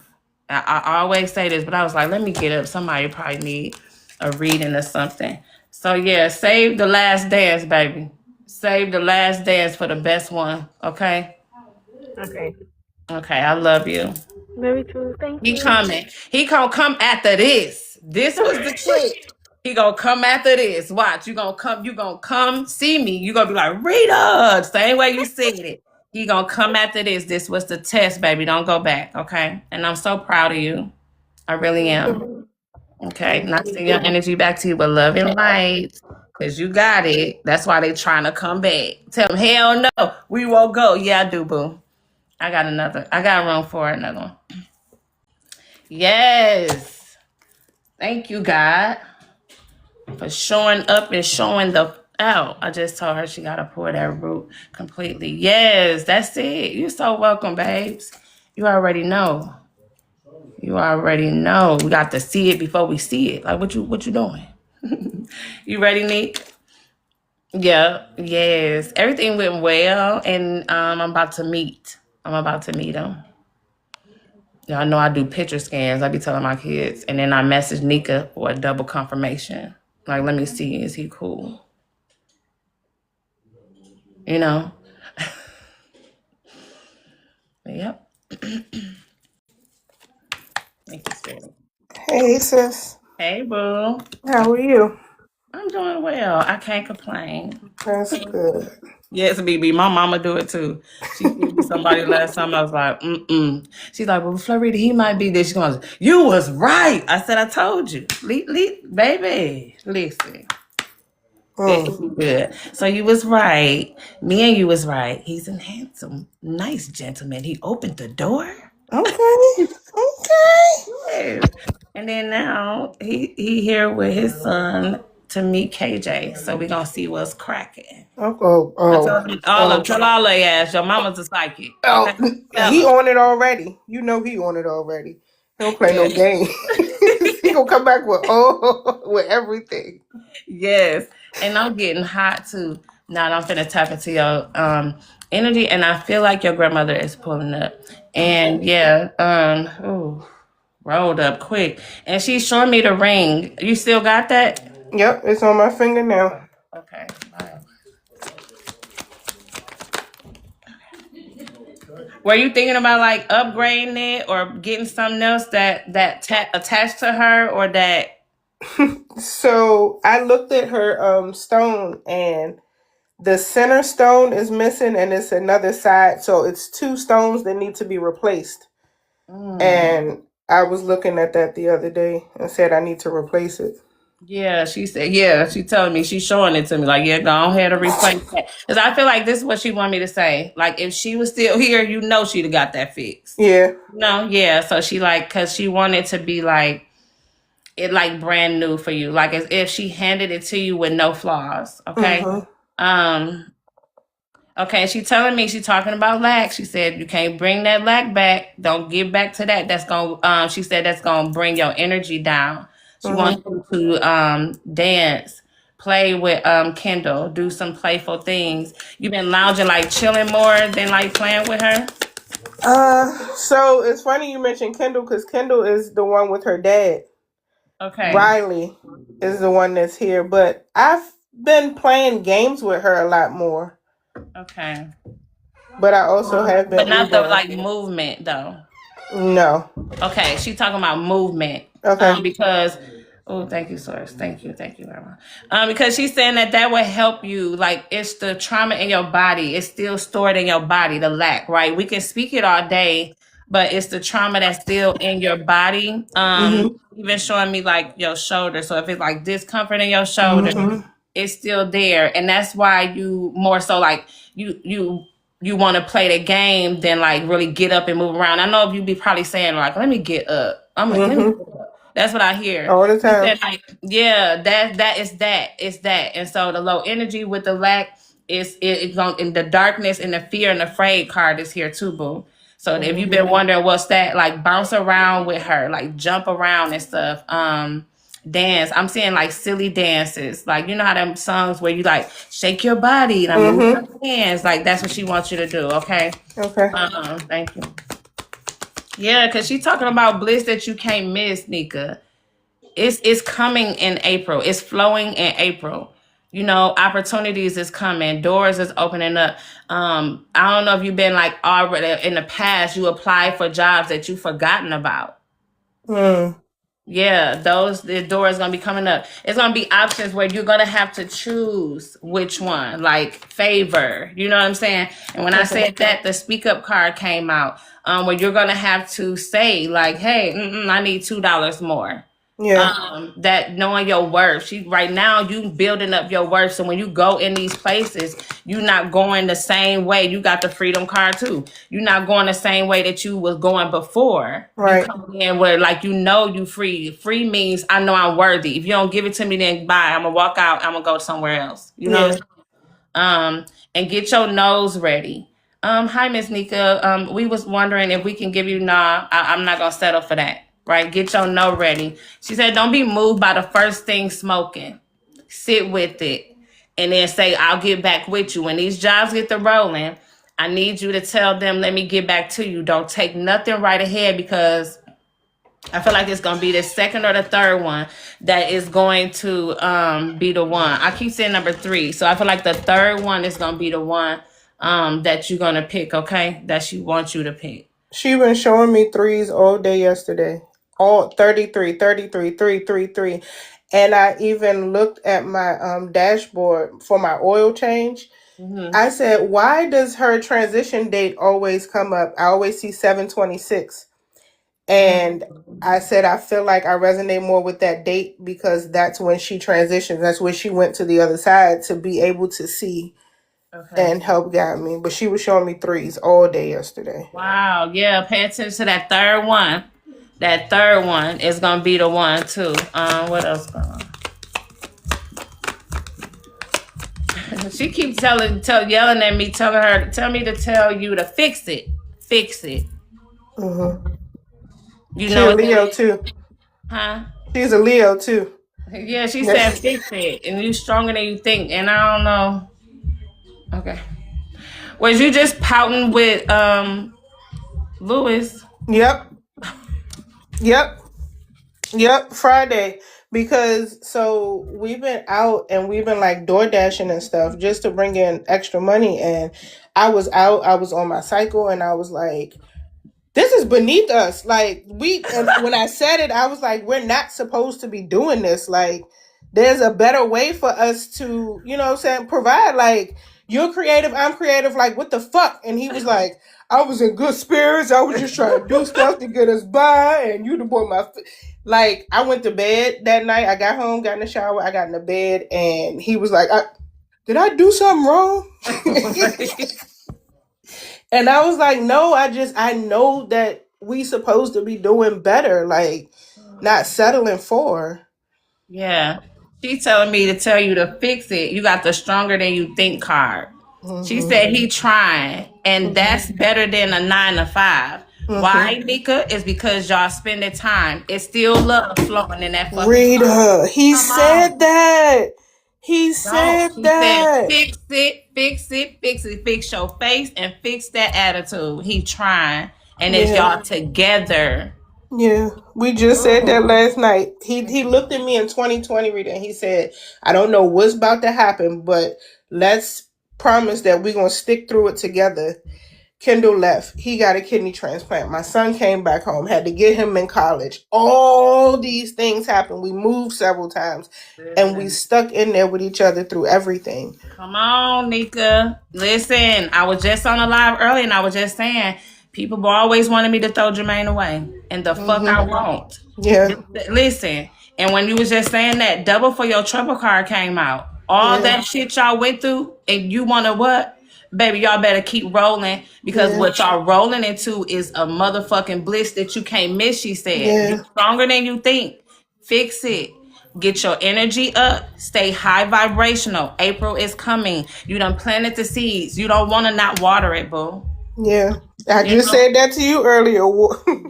I always say this, but I was like, let me get up. Somebody probably need a reading or something. So yeah, save the last dance, baby. Save the last dance for the best one. Okay. Okay. Okay. I love you. Very true. Thank He you. coming. He gonna come after this. This was the trick. He gonna come after this. Watch. You gonna come see me. You gonna be like, Rita. Same way you said it. He gonna come after this. This was the test, baby. Don't go back. Okay. And I'm so proud of you. I really am. Okay. Not sending your energy back to you, but love and light. Cause you got it. That's why they trying to come back. Tell them, hell no, we won't go. Yeah, I do, boo. I got room for another one. Yes. Thank you, God, for showing up and showing the out. I just told her she got to pour that root completely. Yes, that's it. You're so welcome, babes. You already know. You already know. We got to see it before we see it. Like, what you doing? You ready, Nick? Yeah. Yes. Everything went well, and I'm about to meet. I'm about to meet him. Y'all know I do picture scans. I be telling my kids. And then I message Nika for a double confirmation. Like, let me see, is he cool? You know? Yep. Thank you, Spirit. Hey, sis. Hey, boo. How are you? I'm doing well. I can't complain. That's good. Yes, BB. My mama do it too. She sent me somebody last time. I was like, mm-mm. She's like, well, Florida, he might be this. She goes, you was right. I said, I told you. Baby, listen. It's good. So you was right. Me and you was right. He's a handsome, nice gentleman. He opened the door. Okay. Okay. Yes. And then now he here with his son to meet KJ. So we gonna see what's cracking. I told you tell all they ass. Your mama's a psychic. Okay? Tell He them. on it already. You know he on it already. He don't play no Yeah. game. He gonna come back with everything. Yes. And I'm getting hot too. Now I'm finna tap into your energy, and I feel like your grandmother is pulling up. And yeah, rolled up quick. And she's showing me the ring. You still got that? Yep, it's on my finger now. Okay. Bye. Were you thinking about like upgrading it or getting something else that attached to her, or that? So I looked at her stone, and the center stone is missing, and it's another side. So it's two stones that need to be replaced. And I was looking at that the other day and said I need to replace it. Yeah, she said, yeah, she telling me, she's showing it to me. Like, yeah, go ahead and replace that. Because I feel like this is what she want me to say. Like, if she was still here, you know she'd have got that fixed. Yeah. No, yeah. So she like, because she wanted to be like, it like brand new for you. Like as if she handed it to you with no flaws. Okay. Okay, she telling me, she talking about lack. She said you can't bring that lack back. Don't give back to that. That's gonna she said that's gonna bring your energy down. She wants you to dance, play with Kendall, do some playful things. You've been lounging, like chilling more than like playing with her. So it's funny you mentioned Kendall, because Kendall is the one with her dad. Okay. Riley is the one that's here, but I've been playing games with her a lot more. Okay. But I also have been. But not the like movement though. No. Okay, she talking about movement. Okay. Because thank you, Source. Thank you very much. Because she's saying that would help you. Like it's the trauma in your body. It's still stored in your body. The lack, right? We can speak it all day, but it's the trauma that's still in your body. Even showing me like your shoulder. So if it's like discomfort in your shoulder, it's still there, and that's why you more so like you want to play the game than like really get up and move around. I know if you be probably saying like, let me get up. I'm like, let me get up. That's what I hear. all the He time. said, like, yeah, it's that. And so the low energy with the lack it's on in the darkness and the fear and afraid card is here too, boo. So if you've been wondering what's that, like bounce around with her, like jump around and stuff. Dance. I'm seeing like silly dances. Like you know how them songs where you like shake your body and I move your hands. Like that's what she wants you to do, okay? Okay. Thank you. Yeah, because she's talking about bliss that you can't miss, Nika. It's coming in April. It's flowing in April. You know, opportunities is coming. Doors is opening up. I don't know if you've been like already in the past, you applied for jobs that you've forgotten about. Mm. Yeah, the doors gonna be coming up. It's gonna be options where you're gonna have to choose which one, like favor. You know what I'm saying? And when I said that, the speak up card came out, where you're gonna have to say like, "Hey, I need $2 more." Yeah. That knowing your worth. She right now you building up your worth. So when you go in these places, you not going the same way. You got the freedom card too. You're not going the same way that you was going before. You Right. come in where like you free. Free means I know I'm worthy. If you don't give it to me, then bye. I'm gonna walk out. I'm gonna go somewhere else. You know what I'm Yeah. saying? And get your nose ready. Hi, Miss Nika. We was wondering if we can give you I'm not gonna settle for that. Right? Get your no ready. She said, don't be moved by the first thing smoking. Sit with it. And then say, I'll get back with you. When these jobs get to rolling, I need you to tell them, let me get back to you. Don't take nothing right ahead because I feel like it's gonna be the second or the third one that is going to be the one. I keep saying number 3, so I feel like the third one is gonna be the one that you're gonna pick. Okay, that she wants you to pick. She been showing me threes all day yesterday. All 33, 33, 333. And I even looked at my dashboard for my oil change. I said, why does her transition date always come up? I always see 726. And I said, I feel like I resonate more with that date because that's when she transitioned. That's when she went to the other side to be able to see Okay. and help guide me. But she was showing me threes all day yesterday. Wow. Yeah. Pay attention to that third one. That third one is gonna be the one too. What else going on? She keeps yelling at me, tell me to tell you to fix it. Fix it. You She know a what that Leo is? too. Huh? She's a Leo too. Yeah, she said Yes. fix it. And you stronger than you think. And I don't know. Okay. Was you just pouting with Lewis? Yep. Yep. Yep. Friday. Because so we've been out and we've been like door dashing and stuff just to bring in extra money. And I was out, I was on my cycle and I was like, this is beneath us. Like and when I said it, I was like, we're not supposed to be doing this. Like there's a better way for us to, you know what I'm saying, provide. Like you're creative, I'm creative, like what the fuck? And he was like, I was in good spirits. I was just trying to do stuff to get us by and you the boy like I went to bed that night. I got home, got in the shower, I got in the bed and he was like, did I do something wrong? And I was like, no, I know that we supposed to be doing better, like not settling for. Yeah. She's telling me to tell you to fix it. You got the stronger than you think card. She said he trying, and that's better than a 9 to 5. Why, Nika? Is because y'all spending time. It's still love flowing in that fucking card. Rita, he Come on. said that. He Don't. said She said, that. fix it, fix it, fix it, fix your face and fix that attitude. He trying. And it's Yeah. y'all together. Yeah, we just said that last night. He looked at me in 2020, Rita, and he said, I don't know what's about to happen, but let's promise that we're going to stick through it together. Kendall left. He got a kidney transplant. My son came back home, had to get him in college. All these things happened. We moved several times, and we stuck in there with each other through everything. Come on, Nika. Listen, I was just on a live early and I was just saying, people always wanted me to throw Jermaine away. And the fuck I won't. Yeah. Listen, and when you was just saying that, double for your trouble card came out. All that shit y'all went through, and you want to what? Baby, y'all better keep rolling because what y'all rolling into is a motherfucking bliss that you can't miss, she said. Yeah. You're stronger than you think. Fix it. Get your energy up. Stay high vibrational. April is coming. You done planted the seeds. You don't want to not water it, boo. Yeah. I You just know? said that to you earlier.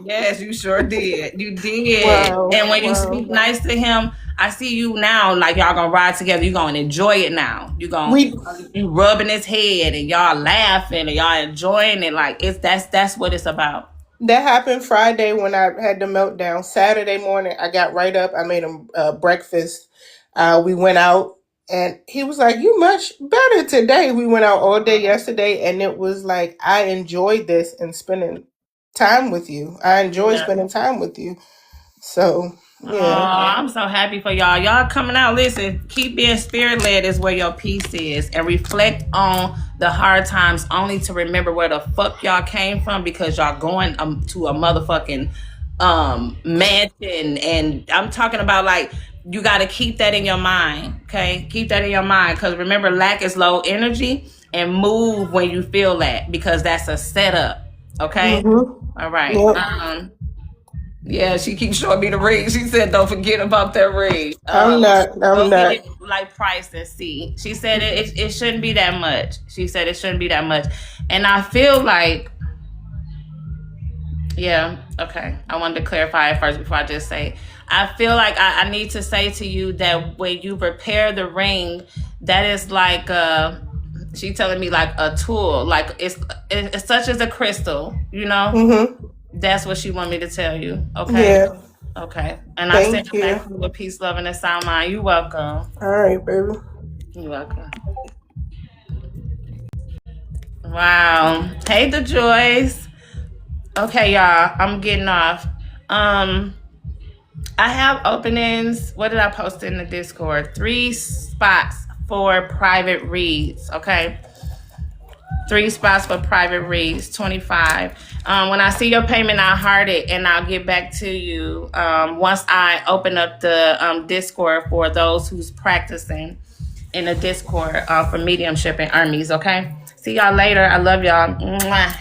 Yes, you sure did. You did. Wow. And when you Wow. speak nice to him, I see you now like y'all gonna ride together. You gonna enjoy it now. We You rubbing his head and y'all laughing and y'all enjoying it. Like that's what it's about. That happened Friday when I had the meltdown. Saturday morning, I got right up. I made him breakfast. We went out, and he was like, "You much better today." We went out all day yesterday, and it was like I enjoyed this and spending time with you. I enjoy Yeah. spending time with you. So Oh, yeah. I'm so happy for y'all. Y'all coming out. Listen, keep being spirit led is where your peace is. And reflect on the hard times only to remember where the fuck y'all came from because y'all going to a motherfucking mansion. And I'm talking about like you gotta keep that in your mind. Okay? Keep that in your mind. Cause remember lack is low energy and move when you feel that because that's a setup. Okay? Mm-hmm. All right. Yep. Yeah, she keeps showing me the ring. She said, "Don't forget about that ring." I'm not. I'm Go get not. it like price and see. She said it shouldn't be that much. She said it shouldn't be that much, and I feel like, yeah, okay. I wanted to clarify it first before I just say. I feel like I need to say to you that when you prepare the ring, that is like she telling me like a tool, like it's such as a crystal, you know. Mm-hmm. That's what she want me to tell you. Okay. Yeah. Okay. And I send Thank it back you. to you with peace, love, and a sound mind. You're welcome. All right, baby. You're welcome. Wow. Hey, the Joyce. Okay, y'all. I'm getting off. I have openings. What did I post in the Discord? 3 spots for private reads. Okay. 3 spots for private reads, 25. When I see your payment, I'll heart it and I'll get back to you once I open up the Discord for those who's practicing in the Discord for mediumship and armies, okay? See y'all later. I love y'all. Mwah.